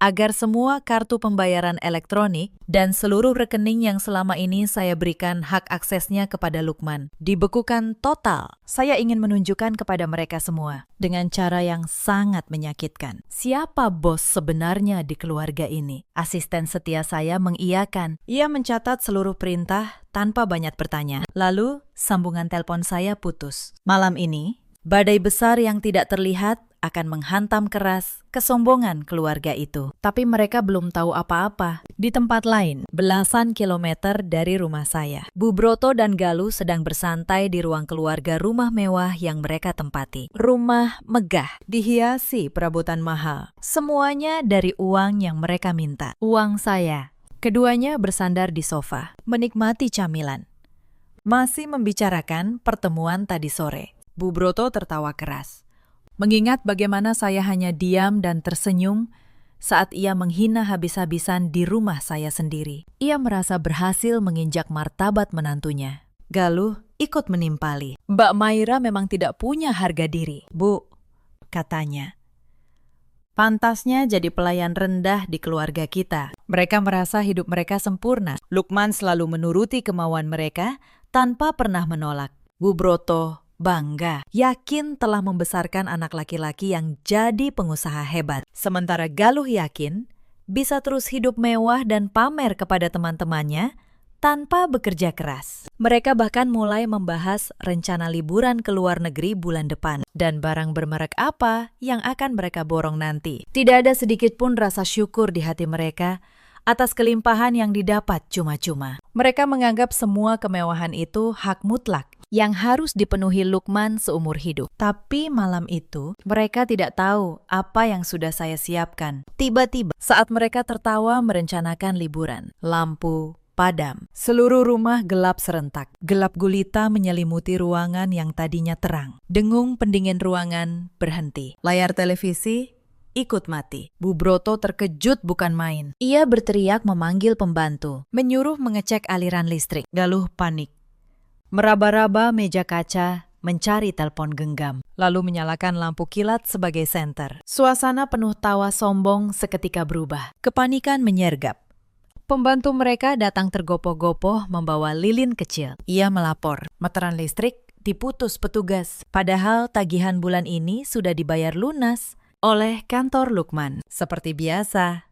agar semua kartu pembayaran elektronik dan seluruh rekening yang selama ini saya berikan hak aksesnya kepada Lukman dibekukan total. Saya ingin menunjukkan kepada mereka semua dengan cara yang sangat menyakitkan siapa bos sebenarnya di keluarga ini. Asisten setia saya mengiyakan. Ia mencatat seluruh perintah tanpa banyak bertanya. Lalu, sambungan telepon saya putus. Malam ini, badai besar yang tidak terlihat akan menghantam keras kesombongan keluarga itu. Tapi mereka belum tahu apa-apa. Di tempat lain, belasan kilometer dari rumah saya, Bu Broto dan Galuh sedang bersantai di ruang keluarga rumah mewah yang mereka tempati. Rumah megah, dihiasi perabotan mahal. Semuanya dari uang yang mereka minta. Uang saya. Keduanya bersandar di sofa, menikmati camilan. Masih membicarakan pertemuan tadi sore. Bu Broto tertawa keras. Mengingat bagaimana saya hanya diam dan tersenyum saat ia menghina habis-habisan di rumah saya sendiri. Ia merasa berhasil menginjak martabat menantunya. Galuh ikut menimpali. Mbak Maira memang tidak punya harga diri, Bu, katanya. Pantasnya jadi pelayan rendah di keluarga kita. Mereka merasa hidup mereka sempurna. Lukman selalu menuruti kemauan mereka tanpa pernah menolak. Bu Broto bangga, yakin telah membesarkan anak laki-laki yang jadi pengusaha hebat. Sementara Galuh yakin bisa terus hidup mewah dan pamer kepada teman-temannya tanpa bekerja keras. Mereka bahkan mulai membahas rencana liburan ke luar negeri bulan depan dan barang bermerek apa yang akan mereka borong nanti. Tidak ada sedikit pun rasa syukur di hati mereka atas kelimpahan yang didapat cuma-cuma. Mereka menganggap semua kemewahan itu hak mutlak yang harus dipenuhi Lukman seumur hidup. Tapi malam itu, mereka tidak tahu apa yang sudah saya siapkan. Tiba-tiba, saat mereka tertawa merencanakan liburan, lampu padam. Seluruh rumah gelap serentak. Gelap gulita menyelimuti ruangan yang tadinya terang. Dengung pendingin ruangan berhenti. Layar televisi ikut mati. Bu Broto terkejut bukan main. Ia berteriak memanggil pembantu, menyuruh mengecek aliran listrik. Galuh panik. Meraba-raba meja kaca, mencari telepon genggam, lalu menyalakan lampu kilat sebagai senter. Suasana penuh tawa sombong seketika berubah. Kepanikan menyergap. Pembantu mereka datang tergopoh-gopoh membawa lilin kecil. Ia melapor, meteran listrik diputus petugas. Padahal tagihan bulan ini sudah dibayar lunas oleh kantor Lukman. Seperti biasa,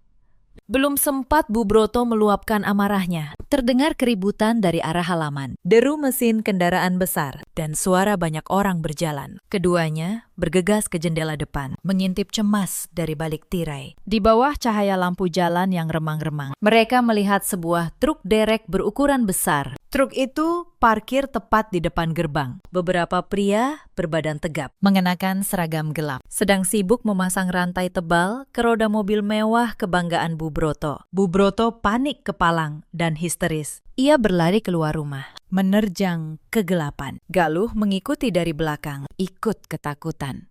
belum sempat Bu Broto meluapkan amarahnya. Terdengar keributan dari arah halaman, deru mesin kendaraan besar, dan suara banyak orang berjalan. Keduanya bergegas ke jendela depan, mengintip cemas dari balik tirai. Di bawah cahaya lampu jalan yang remang-remang, mereka melihat sebuah truk derek berukuran besar. Truk itu parkir tepat di depan gerbang. Beberapa pria berbadan tegap, mengenakan seragam gelap, sedang sibuk memasang rantai tebal ke roda mobil mewah kebanggaan Bu Broto. Bu Broto panik kepalang dan histeris. Ia berlari keluar rumah, menerjang kegelapan. Galuh mengikuti dari belakang, ikut ketakutan.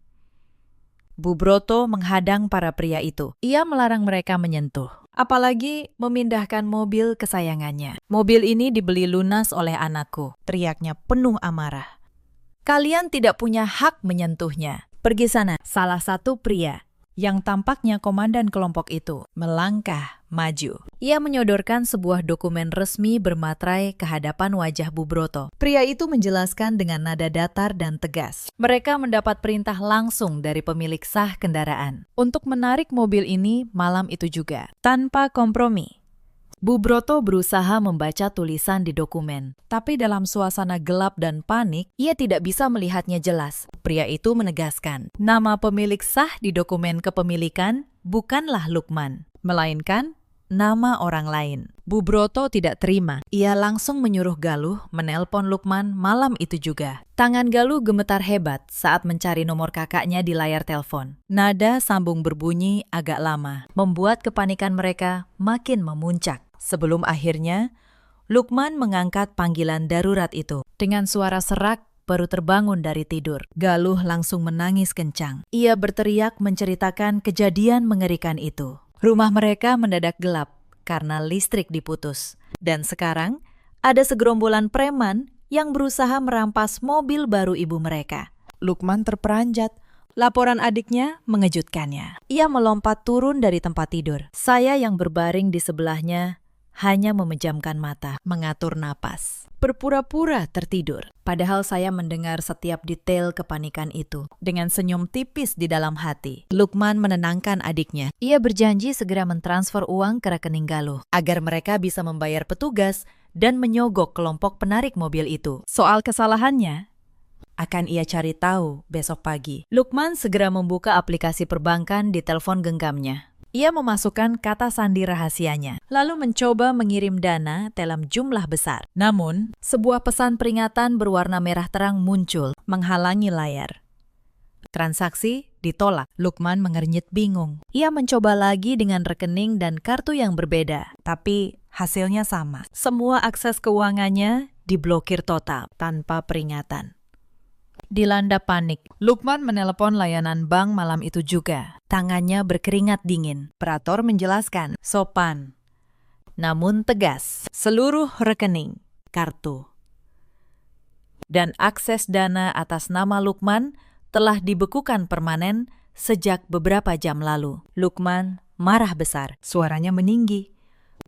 Bu Broto menghadang para pria itu. Ia melarang mereka menyentuh, apalagi memindahkan mobil kesayangannya. Mobil ini dibeli lunas oleh anakku, teriaknya penuh amarah. Kalian tidak punya hak menyentuhnya. Pergi sana. Salah satu pria, yang tampaknya komandan kelompok itu, melangkah maju. Ia menyodorkan sebuah dokumen resmi bermaterai ke hadapan wajah Bu Broto. Pria itu menjelaskan dengan nada datar dan tegas. Mereka mendapat perintah langsung dari pemilik sah kendaraan untuk menarik mobil ini malam itu juga, tanpa kompromi. Bu Broto berusaha membaca tulisan di dokumen, tapi dalam suasana gelap dan panik, ia tidak bisa melihatnya jelas. Pria itu menegaskan, nama pemilik sah di dokumen kepemilikan bukanlah Lukman, melainkan nama orang lain. Bu Broto tidak terima. Ia langsung menyuruh Galuh menelpon Lukman malam itu juga. Tangan Galuh gemetar hebat saat mencari nomor kakaknya di layar telepon. Nada sambung berbunyi agak lama, membuat kepanikan mereka makin memuncak. Sebelum akhirnya, Lukman mengangkat panggilan darurat itu. Dengan suara serak, baru terbangun dari tidur. Galuh langsung menangis kencang. Ia berteriak menceritakan kejadian mengerikan itu. Rumah mereka mendadak gelap karena listrik diputus. Dan sekarang, ada segerombolan preman yang berusaha merampas mobil baru ibu mereka. Lukman terperanjat. Laporan adiknya mengejutkannya. Ia melompat turun dari tempat tidur. Saya yang berbaring di sebelahnya hanya memejamkan mata, mengatur napas, berpura-pura tertidur. Padahal saya mendengar setiap detail kepanikan itu. Dengan senyum tipis di dalam hati, Lukman menenangkan adiknya. Ia berjanji segera mentransfer uang ke rekening Galuh, agar mereka bisa membayar petugas dan menyogok kelompok penarik mobil itu. Soal kesalahannya akan ia cari tahu besok pagi. Lukman segera membuka aplikasi perbankan di telepon genggamnya. Ia memasukkan kata sandi rahasianya, lalu mencoba mengirim dana dalam jumlah besar. Namun, sebuah pesan peringatan berwarna merah terang muncul, menghalangi layar. Transaksi ditolak. Lukman mengernyit bingung. Ia mencoba lagi dengan rekening dan kartu yang berbeda, tapi hasilnya sama. Semua akses keuangannya diblokir total, tanpa peringatan. dilanda panik. Lukman menelepon layanan bank malam itu juga. Tangannya berkeringat dingin. Operator menjelaskan, sopan, namun tegas. Seluruh rekening, kartu, dan akses dana atas nama Lukman telah dibekukan permanen sejak beberapa jam lalu. Lukman marah besar, suaranya meninggi.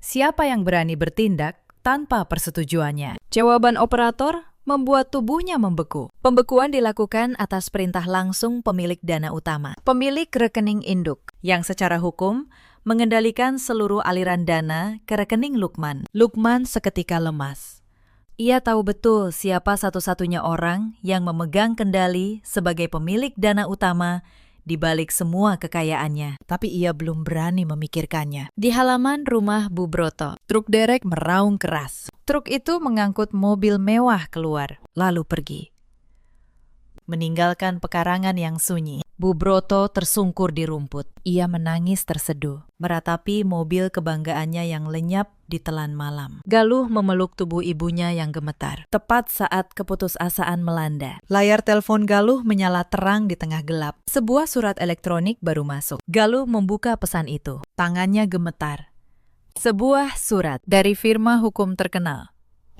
Siapa yang berani bertindak tanpa persetujuannya? Jawaban operator membuat tubuhnya membeku. Pembekuan dilakukan atas perintah langsung pemilik dana utama, pemilik rekening induk, yang secara hukum mengendalikan seluruh aliran dana ke rekening Lukman. Lukman seketika lemas. Ia tahu betul siapa satu-satunya orang yang memegang kendali sebagai pemilik dana utama di balik semua kekayaannya. Tapi ia belum berani memikirkannya. Di halaman rumah Bu Broto, truk derek meraung keras. Truk itu mengangkut mobil mewah keluar, lalu pergi, meninggalkan pekarangan yang sunyi. Bu Broto tersungkur di rumput. Ia menangis terseduh, meratapi mobil kebanggaannya yang lenyap di telan malam. Galuh memeluk tubuh ibunya yang gemetar. Tepat saat keputusasaan melanda, layar telepon Galuh menyala terang di tengah gelap. Sebuah surat elektronik baru masuk. Galuh membuka pesan itu. Tangannya gemetar. Sebuah surat dari firma hukum terkenal.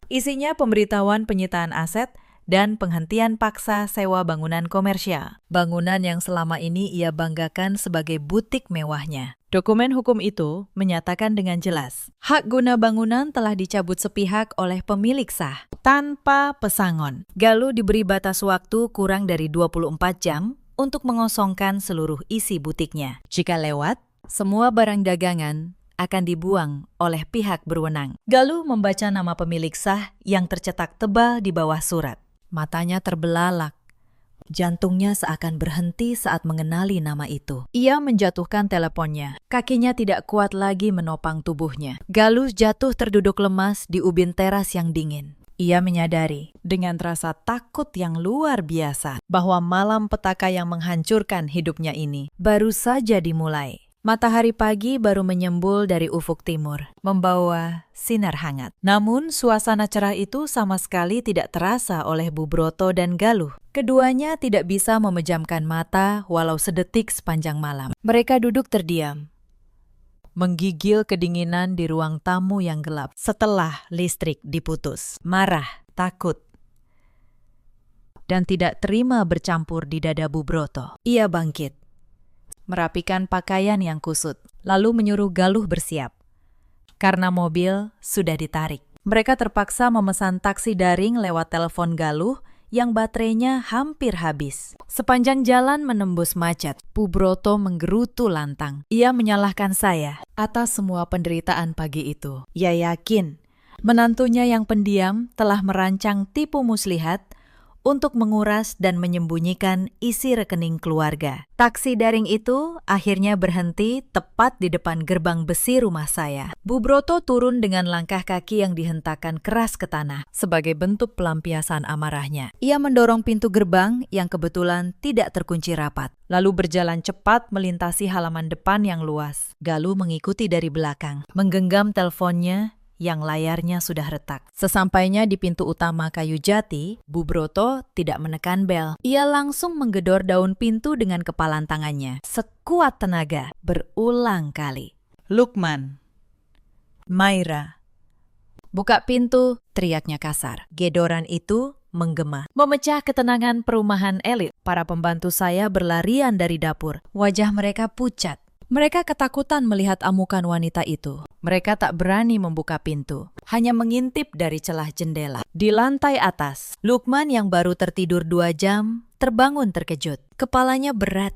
Isinya pemberitahuan penyitaan aset dan penghentian paksa sewa bangunan komersial. Bangunan yang selama ini ia banggakan sebagai butik mewahnya. Dokumen hukum itu menyatakan dengan jelas, hak guna bangunan telah dicabut sepihak oleh pemilik sah, tanpa pesangon. Galuh diberi batas waktu kurang dari 24 jam untuk mengosongkan seluruh isi butiknya. Jika lewat, semua barang dagangan akan dibuang oleh pihak berwenang. Galuh membaca nama pemilik sah yang tercetak tebal di bawah surat. Matanya terbelalak. Jantungnya seakan berhenti saat mengenali nama itu. Ia menjatuhkan teleponnya. Kakinya tidak kuat lagi menopang tubuhnya. Galuh jatuh terduduk lemas di ubin teras yang dingin. Ia menyadari dengan rasa takut yang luar biasa bahwa malam petaka yang menghancurkan hidupnya ini baru saja dimulai. Matahari pagi baru menyembul dari ufuk timur, membawa sinar hangat. Namun, suasana cerah itu sama sekali tidak terasa oleh Bu Broto dan Galuh. Keduanya tidak bisa memejamkan mata walau sedetik sepanjang malam. Mereka duduk terdiam, menggigil kedinginan di ruang tamu yang gelap setelah listrik diputus. Marah, takut, dan tidak terima bercampur di dada Bu Broto. Ia bangkit, merapikan pakaian yang kusut, lalu menyuruh Galuh bersiap. Karena mobil sudah ditarik. Mereka terpaksa memesan taksi daring lewat telepon Galuh yang baterainya hampir habis. Sepanjang jalan menembus macet, Bu Broto menggerutu lantang. Ia menyalahkan saya atas semua penderitaan pagi itu. Ia yakin menantunya yang pendiam telah merancang tipu muslihat untuk menguras dan menyembunyikan isi rekening keluarga. Taksi daring itu akhirnya berhenti tepat di depan gerbang besi rumah saya. Bu Broto turun dengan langkah kaki yang dihentakkan keras ke tanah sebagai bentuk pelampiasan amarahnya. Ia mendorong pintu gerbang yang kebetulan tidak terkunci rapat, lalu berjalan cepat melintasi halaman depan yang luas. Galuh mengikuti dari belakang, menggenggam teleponnya yang layarnya sudah retak. Sesampainya di pintu utama kayu jati, Bu Broto tidak menekan bel. Ia langsung menggedor daun pintu dengan kepalan tangannya, sekuat tenaga, berulang kali. Lukman, Maira, buka pintu, teriaknya kasar. Gedoran itu menggema, memecah ketenangan perumahan elit. Para pembantu saya berlarian dari dapur. Wajah mereka pucat. Mereka ketakutan melihat amukan wanita itu. Mereka tak berani membuka pintu, hanya mengintip dari celah jendela. Di lantai atas, Lukman yang baru tertidur 2 jam, terbangun terkejut. Kepalanya berat,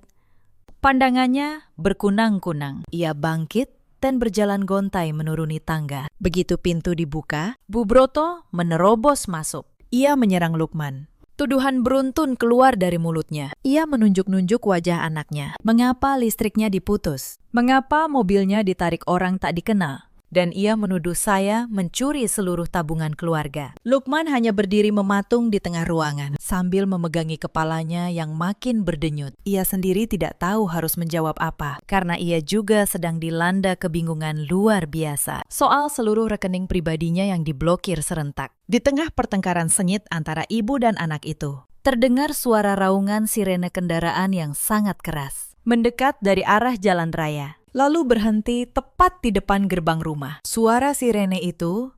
pandangannya berkunang-kunang. Ia bangkit dan berjalan gontai menuruni tangga. Begitu pintu dibuka, Bu Broto menerobos masuk. Ia menyerang Lukman. Tuduhan beruntun keluar dari mulutnya. Ia menunjuk-nunjuk wajah anaknya. Mengapa listriknya diputus? Mengapa mobilnya ditarik orang tak dikenal? Dan ia menuduh saya mencuri seluruh tabungan keluarga. Lukman hanya berdiri mematung di tengah ruangan sambil memegangi kepalanya yang makin berdenyut. Ia sendiri tidak tahu harus menjawab apa, karena ia juga sedang dilanda kebingungan luar biasa soal seluruh rekening pribadinya yang diblokir serentak. Di tengah pertengkaran sengit antara ibu dan anak itu, Terdengar suara raungan sirene kendaraan yang sangat keras, mendekat dari arah jalan raya, lalu berhenti tepat di depan gerbang rumah. Suara sirene itu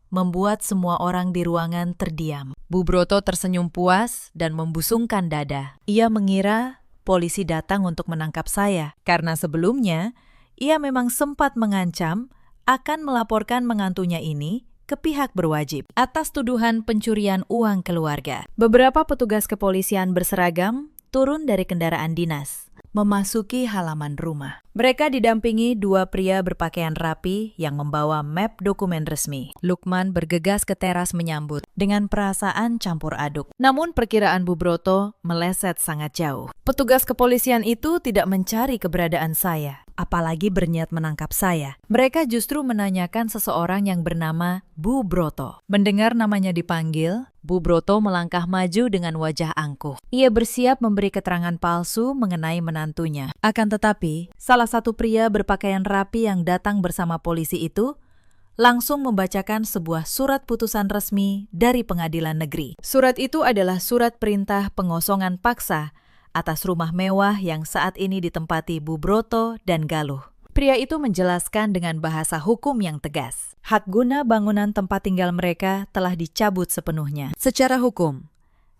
membuat semua orang di ruangan terdiam. Bu Broto tersenyum puas dan membusungkan dada. Ia mengira polisi datang untuk menangkap saya, karena sebelumnya ia memang sempat mengancam akan melaporkan menantunya ini ke pihak berwajib atas tuduhan pencurian uang keluarga. Beberapa petugas kepolisian berseragam turun dari kendaraan dinas, memasuki halaman rumah. Mereka didampingi dua pria berpakaian rapi yang membawa map dokumen resmi. Lukman bergegas ke teras menyambut dengan perasaan campur aduk. Namun perkiraan Bu Broto meleset sangat jauh. Petugas kepolisian itu tidak mencari keberadaan saya, apalagi berniat menangkap saya. Mereka justru menanyakan seseorang yang bernama Bu Broto. Mendengar namanya dipanggil, Bu Broto melangkah maju dengan wajah angkuh. Ia bersiap memberi keterangan palsu mengenai menantunya. Akan tetapi, salah satu pria berpakaian rapi yang datang bersama polisi itu langsung membacakan sebuah surat putusan resmi dari pengadilan negeri. Surat itu adalah surat perintah pengosongan paksa atas rumah mewah yang saat ini ditempati Bu Broto dan Galuh. Pria itu menjelaskan dengan bahasa hukum yang tegas. Hak guna bangunan tempat tinggal mereka telah dicabut sepenuhnya. Secara hukum,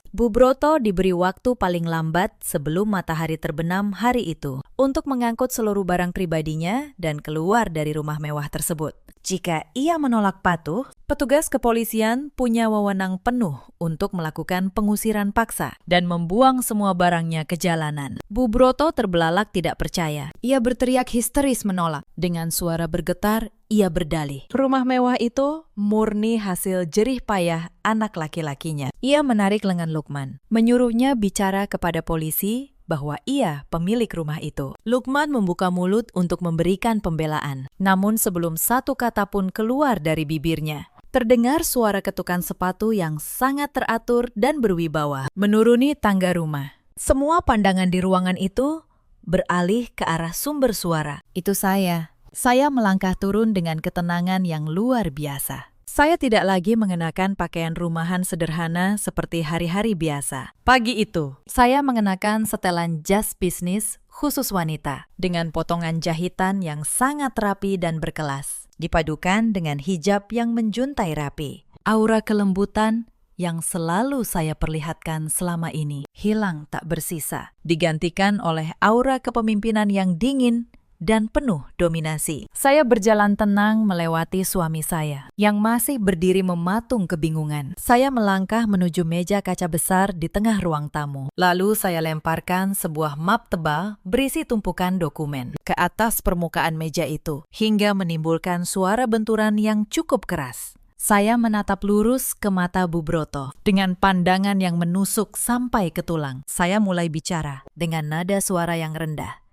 Bu Broto diberi waktu paling lambat sebelum matahari terbenam hari itu untuk mengangkut seluruh barang pribadinya dan keluar dari rumah mewah tersebut. Jika ia menolak patuh, petugas kepolisian punya wewenang penuh untuk melakukan pengusiran paksa dan membuang semua barangnya ke jalanan. Bu Broto terbelalak tidak percaya. Ia berteriak histeris menolak. Dengan suara bergetar, ia berdalih. Rumah mewah itu murni hasil jerih payah anak laki-lakinya. Ia menarik lengan Lukman, menyuruhnya bicara kepada polisi bahwa ia pemilik rumah itu. Lukman membuka mulut untuk memberikan pembelaan. Namun sebelum satu kata pun keluar dari bibirnya, terdengar suara ketukan sepatu yang sangat teratur dan berwibawa menuruni tangga rumah. Semua pandangan di ruangan itu beralih ke arah sumber suara. Itu saya. Saya melangkah turun dengan ketenangan yang luar biasa. Saya tidak lagi mengenakan pakaian rumahan sederhana seperti hari-hari biasa. Pagi itu, saya mengenakan setelan jas bisnis khusus wanita dengan potongan jahitan yang sangat rapi dan berkelas, dipadukan dengan hijab yang menjuntai rapi. Aura kelembutan yang selalu saya perlihatkan selama ini hilang tak bersisa, digantikan oleh aura kepemimpinan yang dingin dan penuh dominasi. Saya berjalan tenang melewati suami saya yang masih berdiri mematung kebingungan. Saya melangkah menuju meja kaca besar di tengah ruang tamu. Lalu saya lemparkan sebuah map tebal berisi tumpukan dokumen ke atas permukaan meja itu hingga menimbulkan suara benturan yang cukup keras. Saya menatap lurus ke mata Bu Broto dengan pandangan yang menusuk sampai ke tulang. Saya mulai bicara dengan nada suara yang rendah,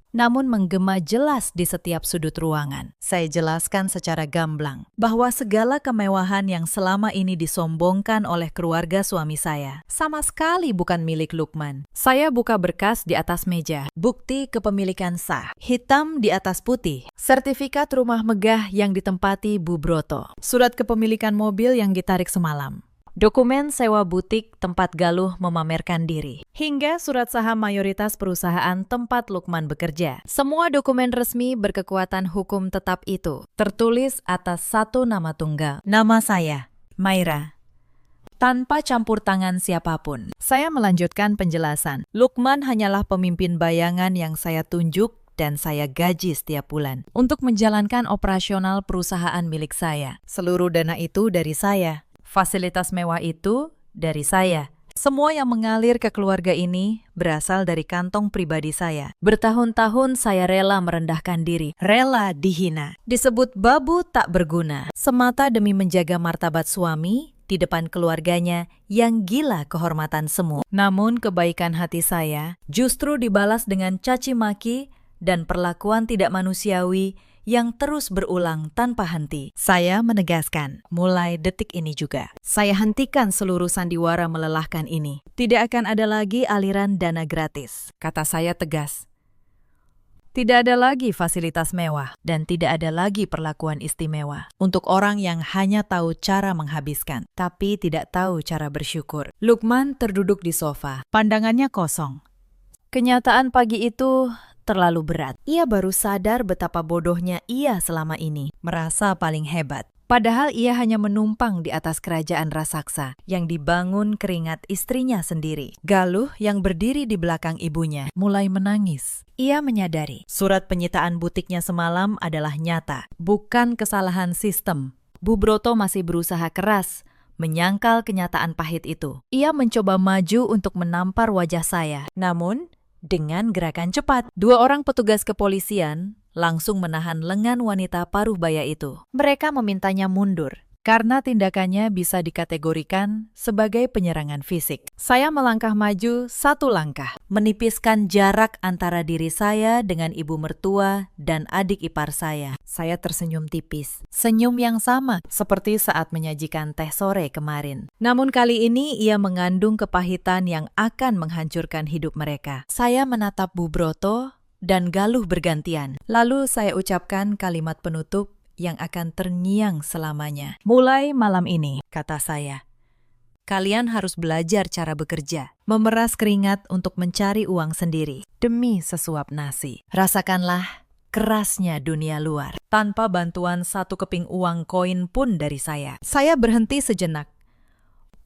namun menggema jelas di setiap sudut ruangan. Saya jelaskan secara gamblang bahwa segala kemewahan yang selama ini disombongkan oleh keluarga suami saya sama sekali bukan milik Lukman. Saya buka berkas di atas meja, bukti kepemilikan sah, hitam di atas putih, sertifikat rumah megah yang ditempati Bu Broto, surat kepemilikan mobil yang ditarik semalam, dokumen sewa butik tempat Galuh memamerkan diri, hingga surat saham mayoritas perusahaan tempat Lukman bekerja. Semua dokumen resmi berkekuatan hukum tetap itu tertulis atas satu nama tunggal. Nama saya, Maira. Tanpa campur tangan siapapun. Saya melanjutkan penjelasan. Lukman hanyalah pemimpin bayangan yang saya tunjuk dan saya gaji setiap bulan untuk menjalankan operasional perusahaan milik saya. Seluruh dana itu dari saya. Fasilitas mewah itu dari saya. Semua yang mengalir ke keluarga ini berasal dari kantong pribadi saya. Bertahun-tahun saya rela merendahkan diri, rela dihina, disebut babu tak berguna, semata demi menjaga martabat suami di depan keluarganya yang gila kehormatan semu. Namun kebaikan hati saya justru dibalas dengan caci maki dan perlakuan tidak manusiawi yang terus berulang tanpa henti. Saya menegaskan, mulai detik ini juga, saya hentikan seluruh sandiwara melelahkan ini. Tidak akan ada lagi aliran dana gratis, kata saya tegas. Tidak ada lagi fasilitas mewah dan tidak ada lagi perlakuan istimewa untuk orang yang hanya tahu cara menghabiskan, tapi tidak tahu cara bersyukur. Lukman terduduk di sofa, pandangannya kosong. Kenyataan pagi itu terlalu berat. Ia baru sadar betapa bodohnya ia selama ini, merasa paling hebat. Padahal ia hanya menumpang di atas kerajaan raksasa yang dibangun keringat istrinya sendiri. Galuh yang berdiri di belakang ibunya mulai menangis. Ia menyadari surat penyitaan butiknya semalam adalah nyata, bukan kesalahan sistem. Bu Broto masih berusaha keras menyangkal kenyataan pahit itu. Ia mencoba maju untuk menampar wajah saya, namun dengan gerakan cepat. 2 orang petugas kepolisian langsung menahan lengan wanita paruh baya itu. Mereka memintanya mundur karena tindakannya bisa dikategorikan sebagai penyerangan fisik. Saya melangkah maju 1 langkah, menipiskan jarak antara diri saya dengan ibu mertua dan adik ipar saya. Saya tersenyum tipis, senyum yang sama seperti saat menyajikan teh sore kemarin. Namun kali ini ia mengandung kepahitan yang akan menghancurkan hidup mereka. Saya menatap Bu Broto dan Galuh bergantian. Lalu saya ucapkan kalimat penutup yang akan terngiang selamanya. Mulai malam ini, kata saya, kalian harus belajar cara bekerja, memeras keringat untuk mencari uang sendiri, demi sesuap nasi. Rasakanlah kerasnya dunia luar, tanpa bantuan 1 keping uang koin pun dari saya. Saya berhenti sejenak.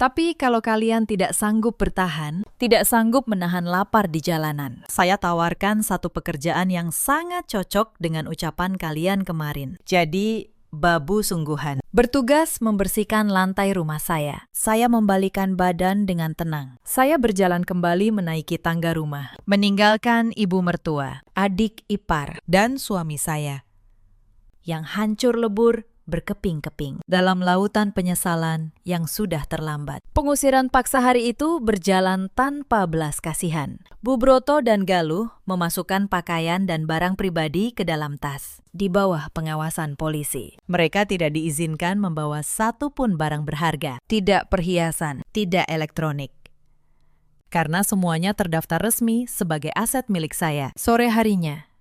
Tapi kalau kalian tidak sanggup bertahan, tidak sanggup menahan lapar di jalanan, saya tawarkan 1 pekerjaan yang sangat cocok dengan ucapan kalian kemarin. Jadi, babu sungguhan. Bertugas membersihkan lantai rumah saya. Saya membalikan badan dengan tenang. Saya berjalan kembali menaiki tangga rumah, meninggalkan ibu mertua, adik ipar, dan suami saya yang hancur lebur berkeping-keping dalam lautan penyesalan yang sudah terlambat. Pengusiran paksa hari itu berjalan tanpa belas kasihan. Bu Broto dan Galuh memasukkan pakaian dan barang pribadi ke dalam tas di bawah pengawasan polisi. Mereka tidak diizinkan membawa 1 pun barang berharga, tidak perhiasan, tidak elektronik, karena semuanya terdaftar resmi sebagai aset milik saya. Sore harinya,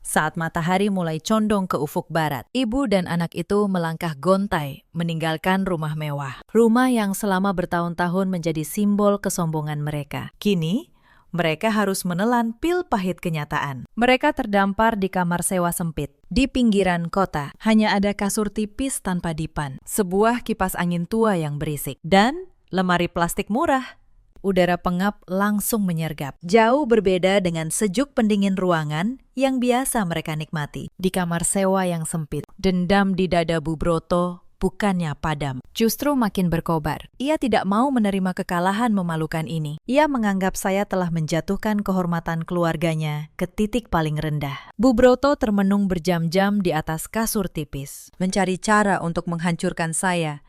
saat matahari mulai condong ke ufuk barat, ibu dan anak itu melangkah gontai meninggalkan rumah mewah. Rumah yang selama bertahun-tahun menjadi simbol kesombongan mereka. Kini, mereka harus menelan pil pahit kenyataan. Mereka terdampar di kamar sewa sempit. Di pinggiran kota, hanya ada kasur tipis tanpa dipan, sebuah kipas angin tua yang berisik, dan lemari plastik murah. Udara pengap langsung menyergap. Jauh berbeda dengan sejuk pendingin ruangan yang biasa mereka nikmati. Di kamar sewa yang sempit, dendam di dada Bu Broto bukannya padam, justru makin berkobar. Ia tidak mau menerima kekalahan memalukan ini. Ia menganggap saya telah menjatuhkan kehormatan keluarganya ke titik paling rendah. Bu Broto termenung berjam-jam di atas kasur tipis, mencari cara untuk menghancurkan saya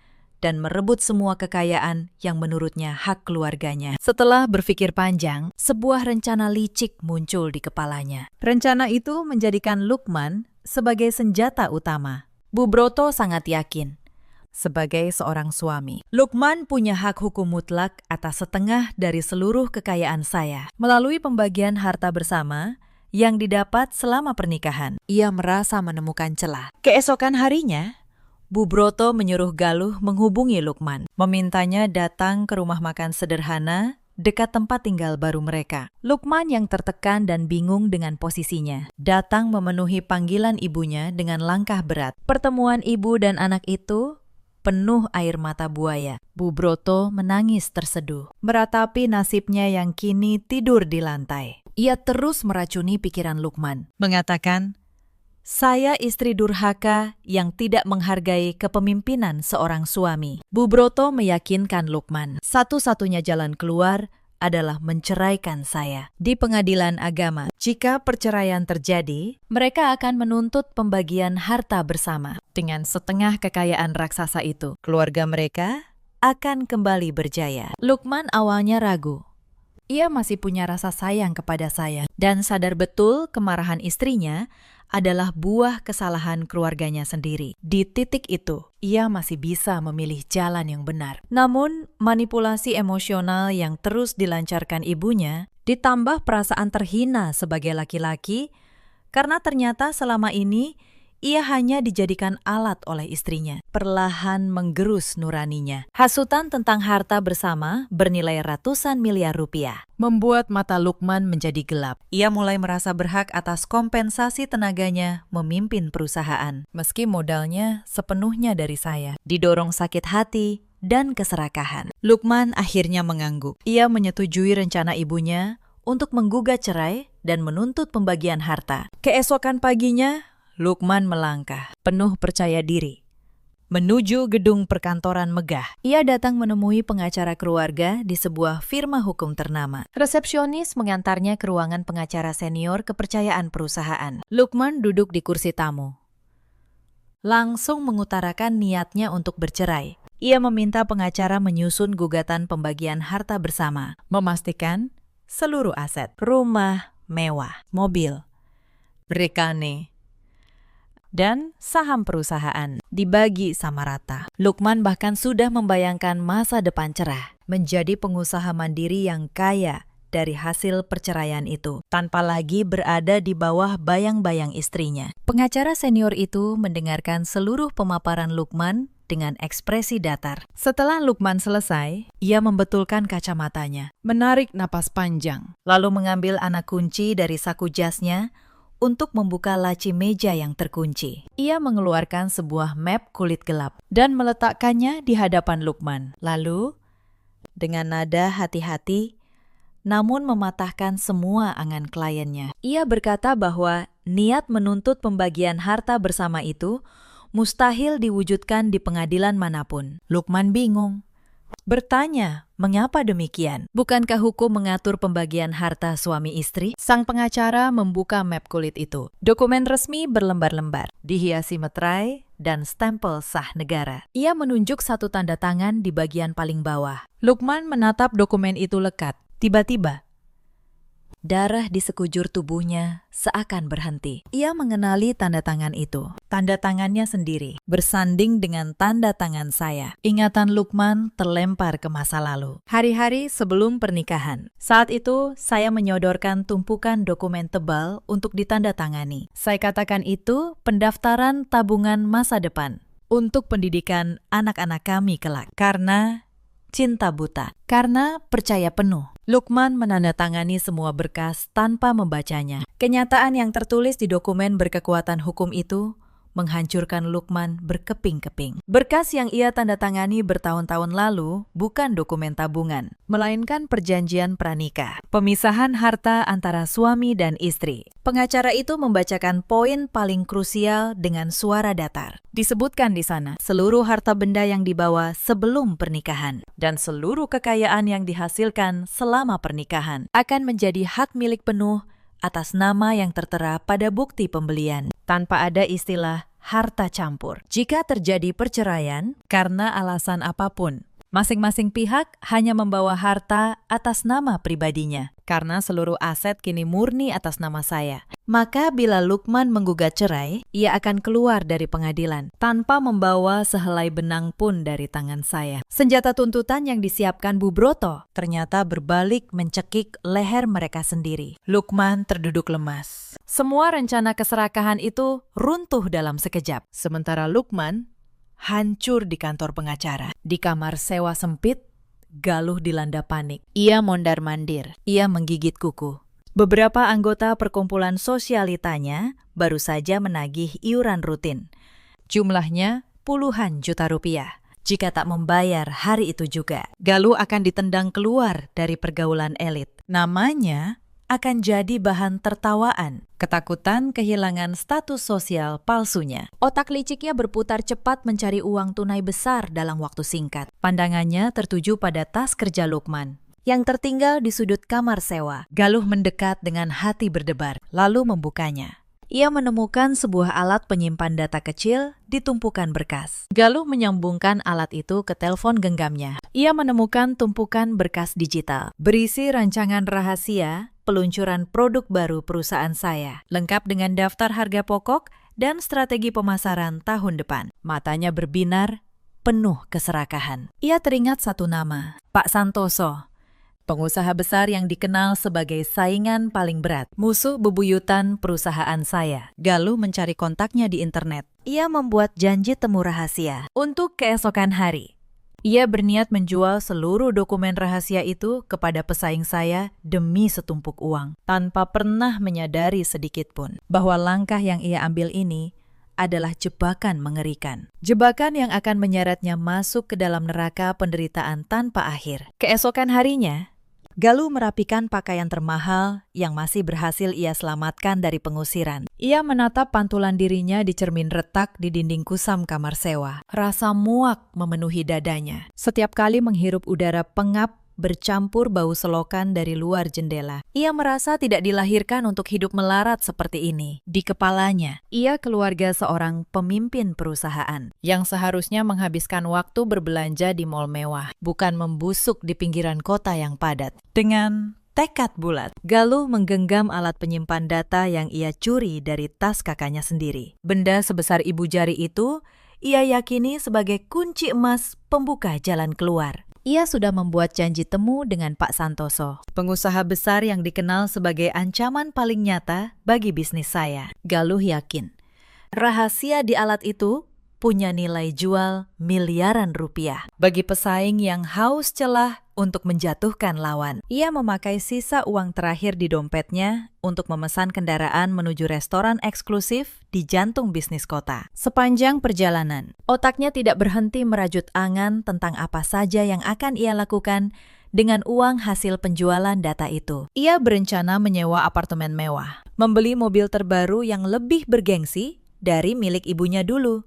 dan merebut semua kekayaan yang menurutnya hak keluarganya. Setelah berpikir panjang, sebuah rencana licik muncul di kepalanya. Rencana itu menjadikan Lukman sebagai senjata utama. Bu Broto sangat yakin, sebagai seorang suami, Lukman punya hak hukum mutlak atas setengah dari seluruh kekayaan saya. Melalui pembagian harta bersama yang didapat selama pernikahan, ia merasa menemukan celah. Keesokan harinya, Bu Broto menyuruh Galuh menghubungi Lukman, memintanya datang ke rumah makan sederhana dekat tempat tinggal baru mereka. Lukman yang tertekan dan bingung dengan posisinya, datang memenuhi panggilan ibunya dengan langkah berat. Pertemuan ibu dan anak itu penuh air mata buaya. Bu Broto menangis terseduh, meratapi nasibnya yang kini tidur di lantai. Ia terus meracuni pikiran Lukman, mengatakan, "Saya istri durhaka yang tidak menghargai kepemimpinan seorang suami." Bu Broto meyakinkan Lukman, satu-satunya jalan keluar adalah menceraikan saya. Di pengadilan agama, jika perceraian terjadi, mereka akan menuntut pembagian harta bersama. Dengan setengah kekayaan raksasa itu, keluarga mereka akan kembali berjaya. Lukman awalnya ragu. Ia masih punya rasa sayang kepada saya dan sadar betul kemarahan istrinya adalah buah kesalahan keluarganya sendiri. Di titik itu, ia masih bisa memilih jalan yang benar. Namun, manipulasi emosional yang terus dilancarkan ibunya, ditambah perasaan terhina sebagai laki-laki, karena ternyata selama ini ia hanya dijadikan alat oleh istrinya. Perlahan menggerus nuraninya. Hasutan tentang harta bersama bernilai ratusan miliar rupiah membuat mata Lukman menjadi gelap. Ia mulai merasa berhak atas kompensasi tenaganya memimpin perusahaan. Meski modalnya sepenuhnya dari saya, didorong sakit hati dan keserakahan. Lukman akhirnya mengangguk. Ia menyetujui rencana ibunya untuk menggugat cerai dan menuntut pembagian harta. Keesokan paginya, Lukman melangkah, penuh percaya diri, menuju gedung perkantoran megah. Ia datang menemui pengacara keluarga di sebuah firma hukum ternama. Resepsionis mengantarnya ke ruangan pengacara senior kepercayaan perusahaan. Lukman duduk di kursi tamu. Langsung mengutarakan niatnya untuk bercerai. Ia meminta pengacara menyusun gugatan pembagian harta bersama, memastikan seluruh aset, rumah mewah, mobil, rekane, dan saham perusahaan dibagi sama rata. Lukman bahkan sudah membayangkan masa depan cerah, menjadi pengusaha mandiri yang kaya dari hasil perceraian itu, tanpa lagi berada di bawah bayang-bayang istrinya. Pengacara senior itu mendengarkan seluruh pemaparan Lukman dengan ekspresi datar. Setelah Lukman selesai, ia membetulkan kacamatanya, menarik napas panjang, lalu mengambil anak kunci dari saku jasnya untuk membuka laci meja yang terkunci. Ia mengeluarkan sebuah map kulit gelap dan meletakkannya di hadapan Lukman. Lalu, dengan nada hati-hati, namun mematahkan semua angan kliennya, ia berkata bahwa niat menuntut pembagian harta bersama itu mustahil diwujudkan di pengadilan manapun. Lukman bingung. Bertanya, mengapa demikian? Bukankah hukum mengatur pembagian harta suami istri? Sang pengacara membuka map kulit itu. Dokumen resmi berlembar-lembar, dihiasi meterai dan stempel sah negara. Ia menunjuk satu tanda tangan di bagian paling bawah. Lukman menatap dokumen itu lekat. Tiba-tiba, darah di sekujur tubuhnya seakan berhenti. Ia mengenali tanda tangan itu. Tanda tangannya sendiri, bersanding dengan tanda tangan saya. Ingatan Lukman terlempar ke masa lalu. Hari-hari sebelum pernikahan. Saat itu, saya menyodorkan tumpukan dokumen tebal untuk ditandatangani. Saya katakan itu pendaftaran tabungan masa depan untuk pendidikan anak-anak kami kelak. Karena cinta buta, karena percaya penuh. Lukman menandatangani semua berkas tanpa membacanya. Kenyataan yang tertulis di dokumen berkekuatan hukum itu menghancurkan Lukman berkeping-keping. Berkas yang ia tandatangani bertahun-tahun lalu bukan dokumen tabungan, melainkan perjanjian pranikah, pemisahan harta antara suami dan istri. Pengacara itu membacakan poin paling krusial dengan suara datar. Disebutkan di sana, seluruh harta benda yang dibawa sebelum pernikahan dan seluruh kekayaan yang dihasilkan selama pernikahan akan menjadi hak milik penuh atas nama yang tertera pada bukti pembelian, tanpa ada istilah harta campur. Jika terjadi perceraian karena alasan apapun, masing-masing pihak hanya membawa harta atas nama pribadinya, karena seluruh aset kini murni atas nama saya. Maka bila Lukman menggugat cerai, ia akan keluar dari pengadilan tanpa membawa sehelai benang pun dari tangan saya. Senjata tuntutan yang disiapkan Bu Broto ternyata berbalik mencekik leher mereka sendiri. Lukman terduduk lemas. Semua rencana keserakahan itu runtuh dalam sekejap. Sementara Lukman hancur di kantor pengacara. Di kamar sewa sempit, Galuh dilanda panik. Ia mondar-mandir. Ia menggigit kuku. Beberapa anggota perkumpulan sosialitanya baru saja menagih iuran rutin. Jumlahnya puluhan juta rupiah. Jika tak membayar hari itu juga, Galuh akan ditendang keluar dari pergaulan elit. Namanya akan jadi bahan tertawaan. Ketakutan kehilangan status sosial palsunya. Otak liciknya berputar cepat mencari uang tunai besar dalam waktu singkat. Pandangannya tertuju pada tas kerja Lukman yang tertinggal di sudut kamar sewa. Galuh mendekat dengan hati berdebar, lalu membukanya. Ia menemukan sebuah alat penyimpan data kecil di tumpukan berkas. Galuh menyambungkan alat itu ke telepon genggamnya. Ia menemukan tumpukan berkas digital, berisi rancangan rahasia peluncuran produk baru perusahaan saya, lengkap dengan daftar harga pokok dan strategi pemasaran tahun depan. Matanya berbinar, penuh keserakahan. Ia teringat satu nama, Pak Santoso, pengusaha besar yang dikenal sebagai saingan paling berat, musuh bebuyutan perusahaan saya. Galuh mencari kontaknya di internet. Ia membuat janji temu rahasia untuk keesokan hari. Ia berniat menjual seluruh dokumen rahasia itu kepada pesaing saya demi setumpuk uang, tanpa pernah menyadari sedikitpun bahwa langkah yang ia ambil ini adalah jebakan mengerikan. Jebakan yang akan menyeretnya masuk ke dalam neraka penderitaan tanpa akhir. Keesokan harinya, Galuh merapikan pakaian termahal yang masih berhasil ia selamatkan dari pengusiran. Ia menatap pantulan dirinya di cermin retak di dinding kusam kamar sewa. Rasa muak memenuhi dadanya. Setiap kali menghirup udara pengap bercampur bau selokan dari luar jendela. Ia merasa tidak dilahirkan untuk hidup melarat seperti ini. Di kepalanya, ia keluarga seorang pemimpin perusahaan yang seharusnya menghabiskan waktu berbelanja di mal mewah, bukan membusuk di pinggiran kota yang padat. Dengan tekad bulat, Galuh menggenggam alat penyimpan data yang ia curi dari tas kakaknya sendiri. Benda sebesar ibu jari itu ia yakini sebagai kunci emas pembuka jalan keluar. Ia sudah membuat janji temu dengan Pak Santoso, pengusaha besar yang dikenal sebagai ancaman paling nyata bagi bisnis saya. Galuh yakin, rahasia di alat itu punya nilai jual miliaran rupiah bagi pesaing yang haus celah untuk menjatuhkan lawan. Ia memakai sisa uang terakhir di dompetnya untuk memesan kendaraan menuju restoran eksklusif di jantung bisnis kota. Sepanjang perjalanan, otaknya tidak berhenti merajut angan tentang apa saja yang akan ia lakukan dengan uang hasil penjualan data itu. Ia berencana menyewa apartemen mewah, membeli mobil terbaru yang lebih bergengsi dari milik ibunya dulu,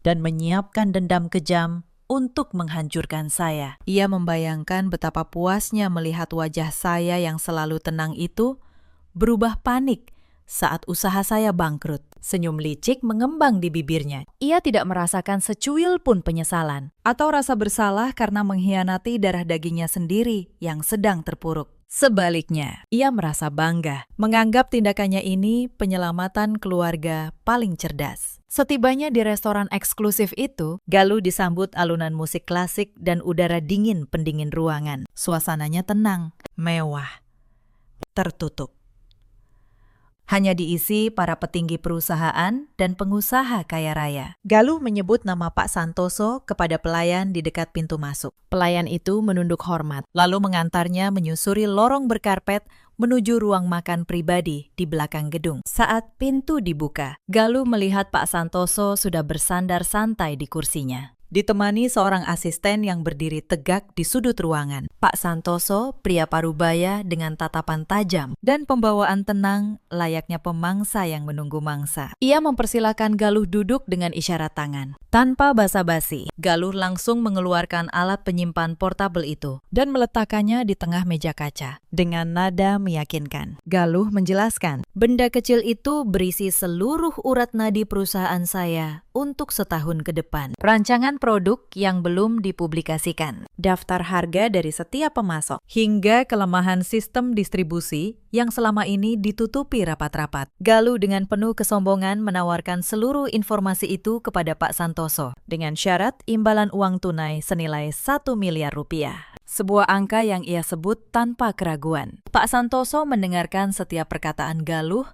dan menyiapkan dendam kejam untuk menghancurkan saya. Ia membayangkan betapa puasnya melihat wajah saya yang selalu tenang itu berubah panik saat usaha saya bangkrut. Senyum licik mengembang di bibirnya. Ia tidak merasakan secuil pun penyesalan atau rasa bersalah karena mengkhianati darah dagingnya sendiri yang sedang terpuruk. Sebaliknya, ia merasa bangga, menganggap tindakannya ini penyelamatan keluarga paling cerdas. Setibanya di restoran eksklusif itu, Galuh disambut alunan musik klasik dan udara dingin pendingin ruangan. Suasananya tenang, mewah, tertutup. Hanya diisi para petinggi perusahaan dan pengusaha kaya raya. Galuh menyebut nama Pak Santoso kepada pelayan di dekat pintu masuk. Pelayan itu menunduk hormat, lalu mengantarnya menyusuri lorong berkarpet menuju ruang makan pribadi di belakang gedung. Saat pintu dibuka, Galuh melihat Pak Santoso sudah bersandar santai di kursinya, ditemani seorang asisten yang berdiri tegak di sudut ruangan. Pak Santoso, pria parubaya dengan tatapan tajam dan pembawaan tenang layaknya pemangsa yang menunggu mangsa. Ia mempersilakan Galuh duduk dengan isyarat tangan. Tanpa basa-basi, Galuh langsung mengeluarkan alat penyimpan portabel itu dan meletakkannya di tengah meja kaca. Dengan nada meyakinkan, Galuh menjelaskan, benda kecil itu berisi seluruh urat nadi perusahaan saya untuk setahun ke depan. Rancangan produk yang belum dipublikasikan, daftar harga dari setiap pemasok, hingga kelemahan sistem distribusi yang selama ini ditutupi rapat-rapat. Galuh dengan penuh kesombongan menawarkan seluruh informasi itu kepada Pak Santoso dengan syarat imbalan uang tunai senilai 1 miliar rupiah. Sebuah angka yang ia sebut tanpa keraguan. Pak Santoso mendengarkan setiap perkataan Galuh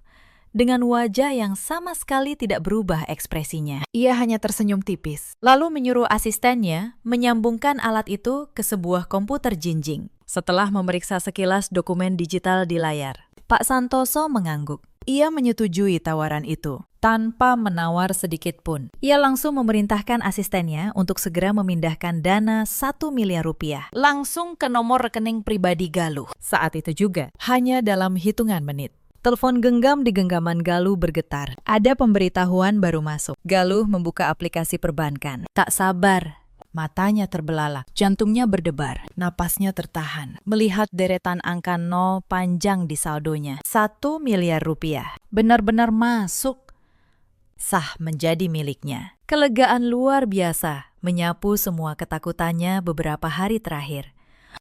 dengan wajah yang sama sekali tidak berubah ekspresinya. Ia hanya tersenyum tipis, lalu menyuruh asistennya menyambungkan alat itu ke sebuah komputer jinjing. Setelah memeriksa sekilas dokumen digital di layar, Pak Santoso mengangguk. Ia menyetujui tawaran itu, tanpa menawar sedikit pun. Ia langsung memerintahkan asistennya untuk segera memindahkan dana 1 miliar rupiah langsung ke nomor rekening pribadi Galuh. Saat itu juga, hanya dalam hitungan menit, telepon genggam di genggaman Galuh bergetar. Ada pemberitahuan baru masuk. Galuh membuka aplikasi perbankan. Tak sabar, matanya terbelalak, jantungnya berdebar, napasnya tertahan. Melihat deretan angka 0 panjang di saldonya. 1 miliar rupiah. Benar-benar masuk. Sah menjadi miliknya. Kelegaan luar biasa menyapu semua ketakutannya beberapa hari terakhir.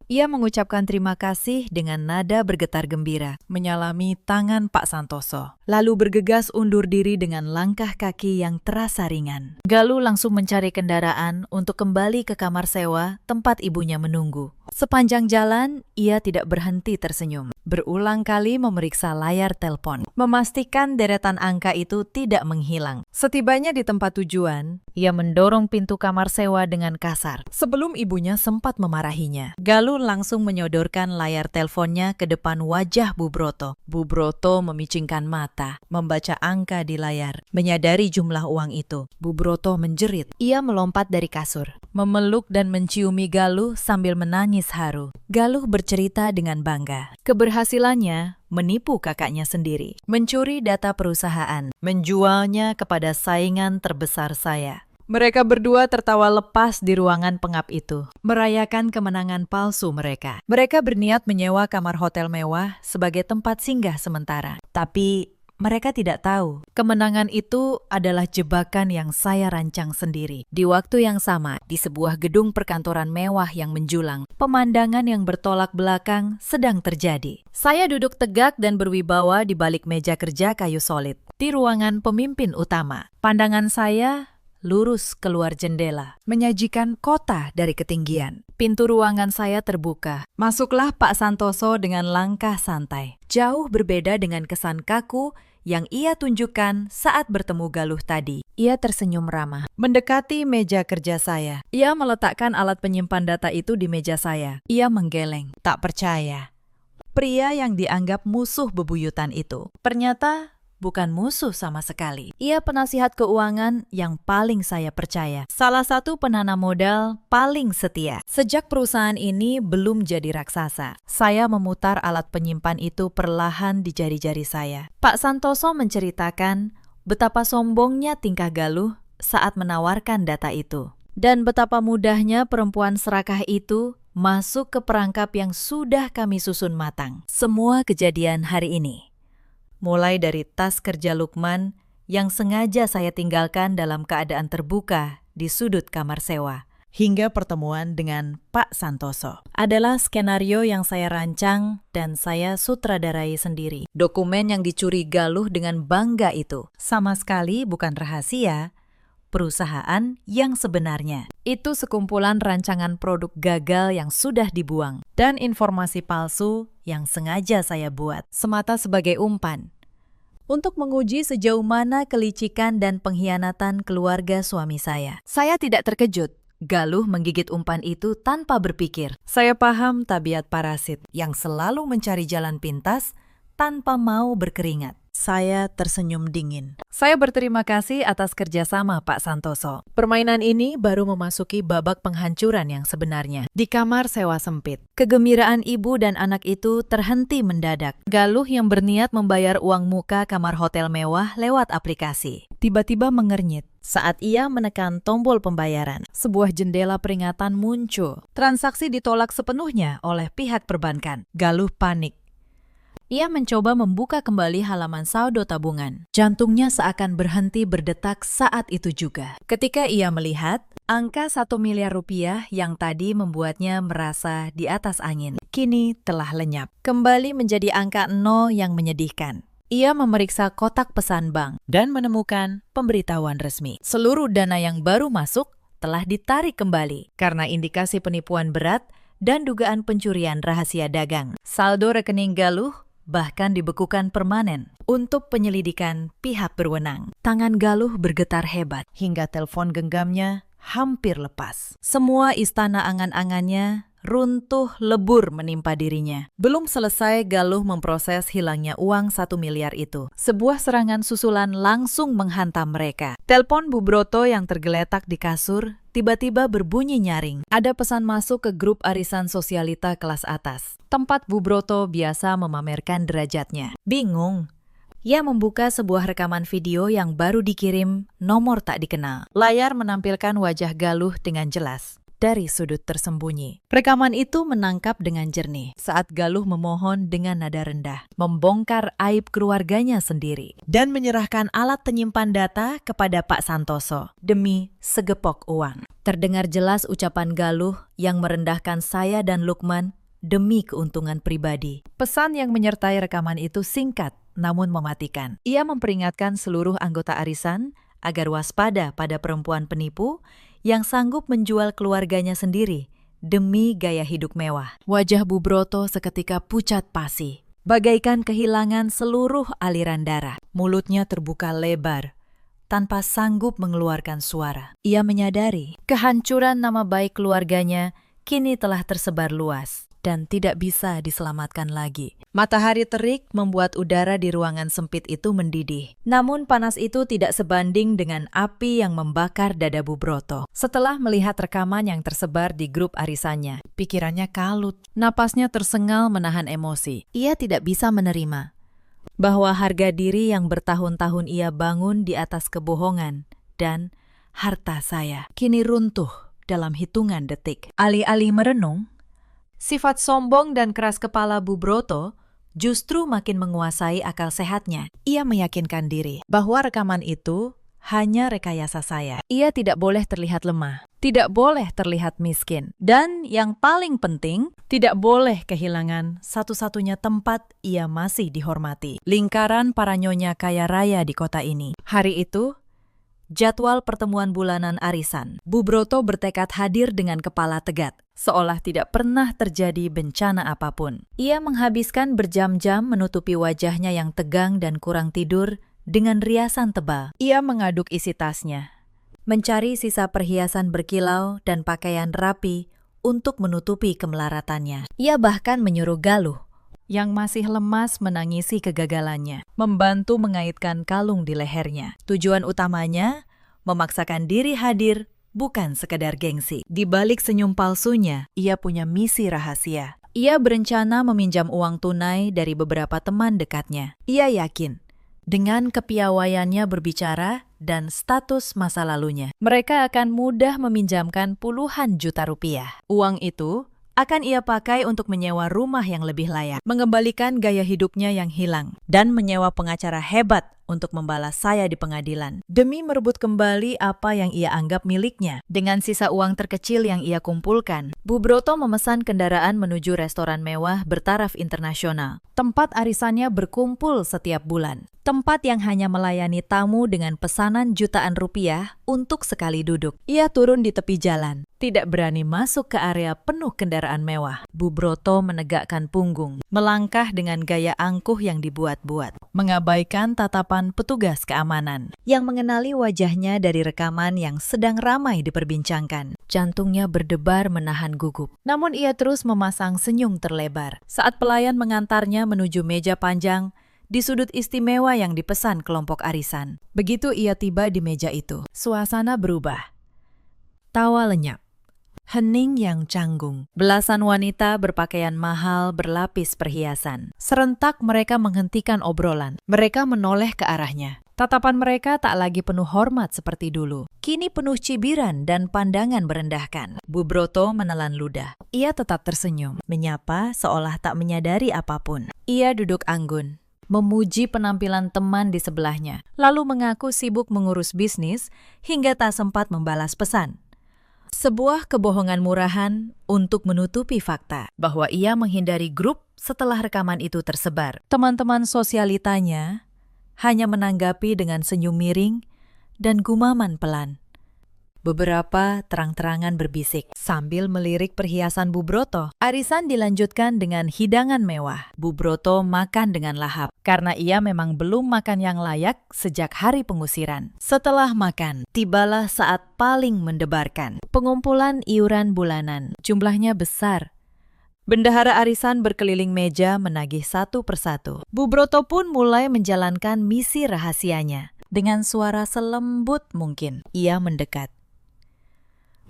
Ia mengucapkan terima kasih dengan nada bergetar gembira, menyalami tangan Pak Santoso, lalu bergegas undur diri dengan langkah kaki yang terasa ringan. Galuh langsung mencari kendaraan untuk kembali ke kamar sewa tempat ibunya menunggu. Sepanjang jalan, ia tidak berhenti tersenyum. Berulang kali memeriksa layar telepon, memastikan deretan angka itu tidak menghilang. Setibanya di tempat tujuan, ia mendorong pintu kamar sewa dengan kasar. Sebelum ibunya sempat memarahinya, Galuh langsung menyodorkan layar teleponnya ke depan wajah Bu Broto. Bu Broto memicingkan mata, membaca angka di layar, menyadari jumlah uang itu. Bu Broto menjerit. Ia melompat dari kasur, memeluk dan menciumi Galuh sambil menangis haru. Galuh bercerita dengan bangga. Keberhasilannya menipu kakaknya sendiri, mencuri data perusahaan, menjualnya kepada saingan terbesar saya. Mereka berdua tertawa lepas di ruangan pengap itu, merayakan kemenangan palsu mereka. Mereka berniat menyewa kamar hotel mewah sebagai tempat singgah sementara. Tapi mereka tidak tahu, kemenangan itu adalah jebakan yang saya rancang sendiri. Di waktu yang sama, di sebuah gedung perkantoran mewah yang menjulang, pemandangan yang bertolak belakang sedang terjadi. Saya duduk tegak dan berwibawa di balik meja kerja kayu solid, di ruangan pemimpin utama. Pandangan saya lurus keluar jendela, menyajikan kota dari ketinggian. Pintu ruangan saya terbuka. Masuklah Pak Santoso dengan langkah santai. Jauh berbeda dengan kesan kaku yang ia tunjukkan saat bertemu Galuh tadi. Ia tersenyum ramah, mendekati meja kerja saya. Ia meletakkan alat penyimpan data itu di meja saya. Ia menggeleng, tak percaya. Pria yang dianggap musuh bebuyutan itu ternyata bukan musuh sama sekali. Ia penasihat keuangan yang paling saya percaya. Salah satu penanam modal paling setia. Sejak perusahaan ini belum jadi raksasa, saya memutar alat penyimpan itu perlahan di jari-jari saya. Pak Santoso menceritakan betapa sombongnya tingkah Galuh saat menawarkan data itu. Dan betapa mudahnya perempuan serakah itu masuk ke perangkap yang sudah kami susun matang. Semua kejadian hari ini, mulai dari tas kerja Lukman yang sengaja saya tinggalkan dalam keadaan terbuka di sudut kamar sewa, hingga pertemuan dengan Pak Santoso, adalah skenario yang saya rancang dan saya sutradarai sendiri. Dokumen yang dicuri Galuh dengan bangga itu sama sekali bukan rahasia perusahaan yang sebenarnya. Itu sekumpulan rancangan produk gagal yang sudah dibuang dan informasi palsu yang sengaja saya buat semata sebagai umpan untuk menguji sejauh mana kelicikan dan pengkhianatan keluarga suami saya. Saya tidak terkejut. Galuh menggigit umpan itu tanpa berpikir. Saya paham tabiat parasit yang selalu mencari jalan pintas tanpa mau berkeringat. Saya tersenyum dingin. Saya berterima kasih atas kerjasama Pak Santoso. Permainan ini baru memasuki babak penghancuran yang sebenarnya. Di kamar sewa sempit, kegembiraan ibu dan anak itu terhenti mendadak. Galuh yang berniat membayar uang muka kamar hotel mewah lewat aplikasi tiba-tiba mengernyit saat ia menekan tombol pembayaran. Sebuah jendela peringatan muncul. Transaksi ditolak sepenuhnya oleh pihak perbankan. Galuh panik. Ia mencoba membuka kembali halaman saldo tabungan. Jantungnya seakan berhenti berdetak saat itu juga. Ketika ia melihat angka 1 miliar rupiah yang tadi membuatnya merasa di atas angin, kini telah lenyap. Kembali menjadi angka 0 yang menyedihkan. Ia memeriksa kotak pesan bank dan menemukan pemberitahuan resmi. Seluruh dana yang baru masuk telah ditarik kembali karena indikasi penipuan berat dan dugaan pencurian rahasia dagang. Saldo rekening Galuh bahkan dibekukan permanen untuk penyelidikan pihak berwenang. Tangan Galuh bergetar hebat hingga telepon genggamnya hampir lepas. Semua istana angan-angannya runtuh lebur menimpa dirinya. Belum selesai Galuh memproses hilangnya uang 1 miliar itu. Sebuah serangan susulan langsung menghantam mereka. Telepon Bu Broto yang tergeletak di kasur tiba-tiba berbunyi nyaring. Ada pesan masuk ke grup arisan sosialita kelas atas, tempat Bu Broto biasa memamerkan derajatnya. Bingung. Ia membuka sebuah rekaman video yang baru dikirim nomor tak dikenal. Layar menampilkan wajah Galuh dengan jelas. dari sudut tersembunyi. Rekaman itu menangkap dengan jernih saat Galuh memohon dengan nada rendah, membongkar aib keluarganya sendiri, dan menyerahkan alat penyimpan data kepada Pak Santoso demi segepok uang. Terdengar jelas ucapan Galuh yang merendahkan saya dan Lukman demi keuntungan pribadi. Pesan yang menyertai rekaman itu singkat namun mematikan. Ia memperingatkan seluruh anggota arisan agar waspada pada perempuan penipu yang sanggup menjual keluarganya sendiri demi gaya hidup mewah. Wajah Bu Broto seketika pucat pasi, bagaikan kehilangan seluruh aliran darah. Mulutnya terbuka lebar, tanpa sanggup mengeluarkan suara. Ia menyadari kehancuran nama baik keluarganya kini telah tersebar luas dan tidak bisa diselamatkan lagi. Matahari terik membuat udara di ruangan sempit itu mendidih. Namun panas itu tidak sebanding dengan api yang membakar dada Bu Broto. Setelah melihat rekaman yang tersebar di grup arisannya, pikirannya kalut. Napasnya tersengal menahan emosi. Ia tidak bisa menerima bahwa harga diri yang bertahun-tahun ia bangun di atas kebohongan dan harta saya kini runtuh dalam hitungan detik. Alih-alih merenung, sifat sombong dan keras kepala Bu Broto justru makin menguasai akal sehatnya. Ia meyakinkan diri bahwa rekaman itu hanya rekayasa saya. Ia tidak boleh terlihat lemah, tidak boleh terlihat miskin, dan yang paling penting, tidak boleh kehilangan satu-satunya tempat ia masih dihormati. Lingkaran para nyonya kaya raya di kota ini. Hari itu, jadwal pertemuan bulanan arisan. Bu Broto bertekad hadir dengan kepala tegak, seolah tidak pernah terjadi bencana apapun. Ia menghabiskan berjam-jam menutupi wajahnya yang tegang dan kurang tidur dengan riasan tebal. Ia mengaduk isi tasnya, mencari sisa perhiasan berkilau dan pakaian rapi untuk menutupi kemelaratannya. Ia bahkan menyuruh Galuh, yang masih lemas menangisi kegagalannya, membantu mengaitkan kalung di lehernya. Tujuan utamanya, memaksakan diri hadir, bukan sekedar gengsi. Di balik senyum palsunya, ia punya misi rahasia. Ia berencana meminjam uang tunai dari beberapa teman dekatnya. Ia yakin, dengan kepiawaiannya berbicara dan status masa lalunya, mereka akan mudah meminjamkan puluhan juta rupiah. Uang itu akan ia pakai untuk menyewa rumah yang lebih layak, mengembalikan gaya hidupnya yang hilang, dan menyewa pengacara hebat untuk membalas saya di pengadilan, demi merebut kembali apa yang ia anggap miliknya. Dengan sisa uang terkecil yang ia kumpulkan, Bu Broto memesan kendaraan menuju restoran mewah bertaraf internasional. Tempat arisannya berkumpul setiap bulan. Tempat yang hanya melayani tamu dengan pesanan jutaan rupiah untuk sekali duduk. Ia turun di tepi jalan, tidak berani masuk ke area penuh kendaraan mewah. Bu Broto menegakkan punggung, melangkah dengan gaya angkuh yang dibuat-buat, mengabaikan tatapan petugas keamanan yang mengenali wajahnya dari rekaman yang sedang ramai diperbincangkan. Jantungnya berdebar menahan gugup. Namun ia terus memasang senyum terlebar saat pelayan mengantarnya menuju meja panjang di sudut istimewa yang dipesan kelompok arisan. Begitu ia tiba di meja itu, suasana berubah. Tawa lenyap, hening yang canggung. Belasan wanita berpakaian mahal berlapis perhiasan. Serentak mereka menghentikan obrolan. Mereka menoleh ke arahnya. Tatapan mereka tak lagi penuh hormat seperti dulu. Kini penuh cibiran dan pandangan merendahkan. Bu Broto menelan ludah. Ia tetap tersenyum, menyapa seolah tak menyadari apapun. Ia duduk anggun, memuji penampilan teman di sebelahnya, lalu mengaku sibuk mengurus bisnis hingga tak sempat membalas pesan. Sebuah kebohongan murahan untuk menutupi fakta bahwa ia menghindari grup setelah rekaman itu tersebar. Teman-teman sosialitanya hanya menanggapi dengan senyum miring dan gumaman pelan. Beberapa terang-terangan berbisik sambil melirik perhiasan Bu Broto. Arisan dilanjutkan dengan hidangan mewah. Bu Broto makan dengan lahap karena ia memang belum makan yang layak sejak hari pengusiran. Setelah makan, tibalah saat paling mendebarkan. Pengumpulan iuran bulanan. Jumlahnya besar. Bendahara arisan berkeliling meja menagih satu persatu. Bu Broto pun mulai menjalankan misi rahasianya. Dengan suara selembut mungkin, ia mendekat.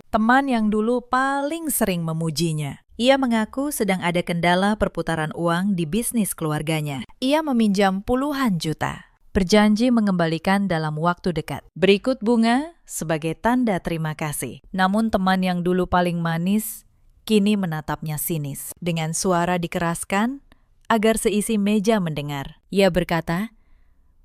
Teman yang dulu paling sering memujinya. Ia mengaku sedang ada kendala perputaran uang di bisnis keluarganya. Ia meminjam puluhan juta. berjanji mengembalikan dalam waktu dekat. Berikut bunga sebagai tanda terima kasih. Namun teman yang dulu paling manis kini menatapnya sinis. Dengan suara dikeraskan agar seisi meja mendengar. Ia berkata,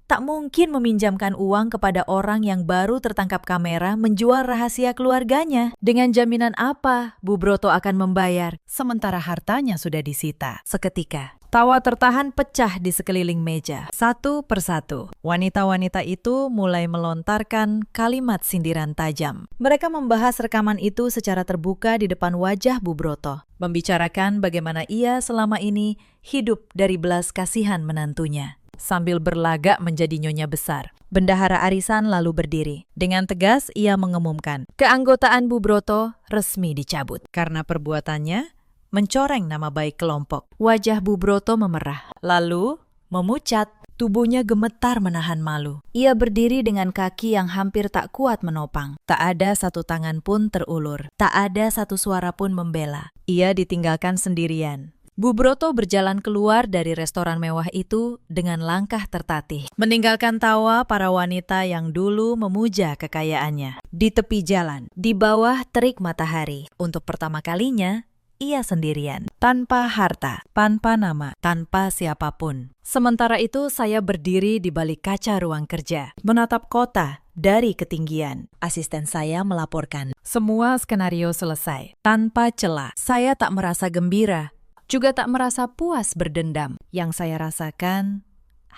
"Tak mungkin meminjamkan uang kepada orang yang baru tertangkap kamera menjual rahasia keluarganya. Dengan jaminan apa Bu Broto akan membayar, sementara hartanya sudah disita?" Seketika, tawa tertahan pecah di sekeliling meja. Satu persatu, wanita-wanita itu mulai melontarkan kalimat sindiran tajam. Mereka membahas rekaman itu secara terbuka di depan wajah Bu Broto, membicarakan bagaimana ia selama ini hidup dari belas kasihan menantunya. Sambil berlagak menjadi nyonya besar, Bendahara Arisan lalu berdiri. Dengan tegas ia mengumumkan, keanggotaan Bu Broto resmi dicabut karena perbuatannya mencoreng nama baik kelompok. Wajah Bu Broto memerah, lalu memucat. Tubuhnya gemetar menahan malu. Ia berdiri dengan kaki yang hampir tak kuat menopang. Tak ada satu tangan pun terulur. Tak ada satu suara pun membela. Ia ditinggalkan sendirian. Bu Broto berjalan keluar dari restoran mewah itu dengan langkah tertatih, meninggalkan tawa para wanita yang dulu memuja kekayaannya. Di tepi jalan, di bawah terik matahari, untuk pertama kalinya, ia sendirian, tanpa harta, tanpa nama, tanpa siapapun. Sementara itu saya berdiri di balik kaca ruang kerja, menatap kota dari ketinggian. Asisten saya melaporkan, semua skenario selesai, tanpa celah. Saya tak merasa gembira, juga tak merasa puas berdendam. Yang saya rasakan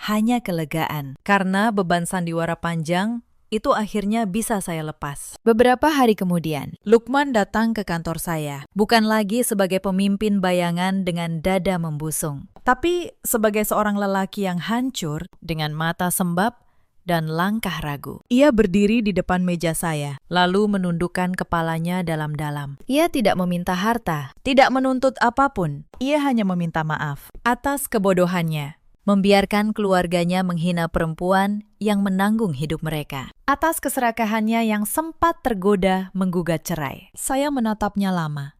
hanya kelegaan, karena beban sandiwara panjang itu akhirnya bisa saya lepas. Beberapa hari kemudian, Lukman datang ke kantor saya, bukan lagi sebagai pemimpin bayangan dengan dada membusung, tapi sebagai seorang lelaki yang hancur dengan mata sembab dan langkah ragu. Ia berdiri di depan meja saya, lalu menundukkan kepalanya dalam-dalam. Ia tidak meminta harta, tidak menuntut apapun. Ia hanya meminta maaf atas kebodohannya, membiarkan keluarganya menghina perempuan yang menanggung hidup mereka, atas keserakahannya yang sempat tergoda menggugat cerai. Saya menatapnya lama,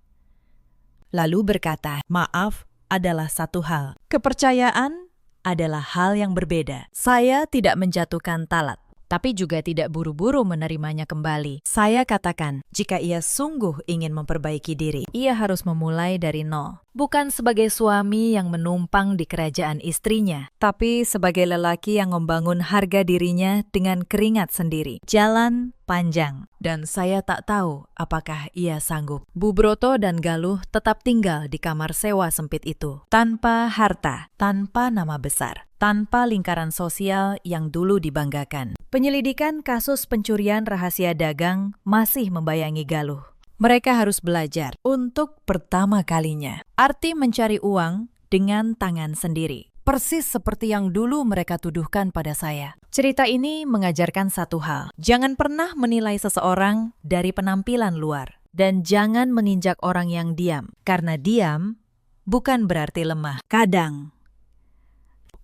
lalu berkata, maaf adalah satu hal, kepercayaan adalah hal yang berbeda. Saya tidak menjatuhkan talak, tapi juga tidak buru-buru menerimanya kembali. Saya katakan, jika ia sungguh ingin memperbaiki diri, ia harus memulai dari nol. Bukan sebagai suami yang menumpang di kerajaan istrinya, tapi sebagai lelaki yang membangun harga dirinya dengan keringat sendiri. Jalan panjang, dan saya tak tahu apakah ia sanggup. Bu Broto dan Galuh tetap tinggal di kamar sewa sempit itu, tanpa harta, tanpa nama besar, tanpa lingkaran sosial yang dulu dibanggakan. Penyelidikan kasus pencurian rahasia dagang masih membayangi Galuh. Mereka harus belajar untuk pertama kalinya arti mencari uang dengan tangan sendiri. Persis seperti yang dulu mereka tuduhkan pada saya. Cerita ini mengajarkan satu hal. Jangan pernah menilai seseorang dari penampilan luar. Dan jangan menginjak orang yang diam. Karena diam bukan berarti lemah. Kadang,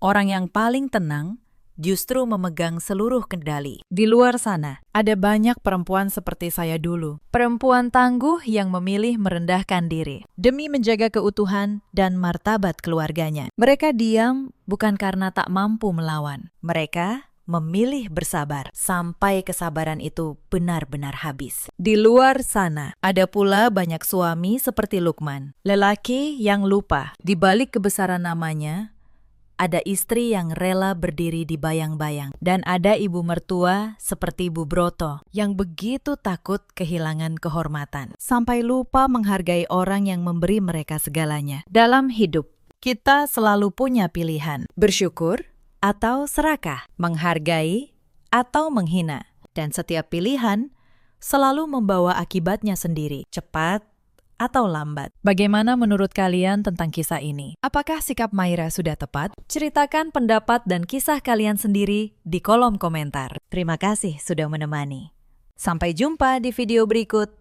orang yang paling tenang justru memegang seluruh kendali. Di luar sana, ada banyak perempuan seperti saya dulu. Perempuan tangguh yang memilih merendahkan diri demi menjaga keutuhan dan martabat keluarganya. Mereka diam bukan karena tak mampu melawan. Mereka memilih bersabar sampai kesabaran itu benar-benar habis. Di luar sana, ada pula banyak suami seperti Lukman. Lelaki yang lupa di balik kebesaran namanya, ada istri yang rela berdiri di bayang-bayang, dan ada ibu mertua seperti Bu Broto yang begitu takut kehilangan kehormatan, sampai lupa menghargai orang yang memberi mereka segalanya. Dalam hidup, kita selalu punya pilihan, bersyukur atau serakah, menghargai atau menghina. Dan setiap pilihan selalu membawa akibatnya sendiri, cepat atau lambat. Bagaimana menurut kalian tentang kisah ini? Apakah sikap Maira sudah tepat? Ceritakan pendapat dan kisah kalian sendiri di kolom komentar. Terima kasih sudah menemani. Sampai jumpa di video berikut.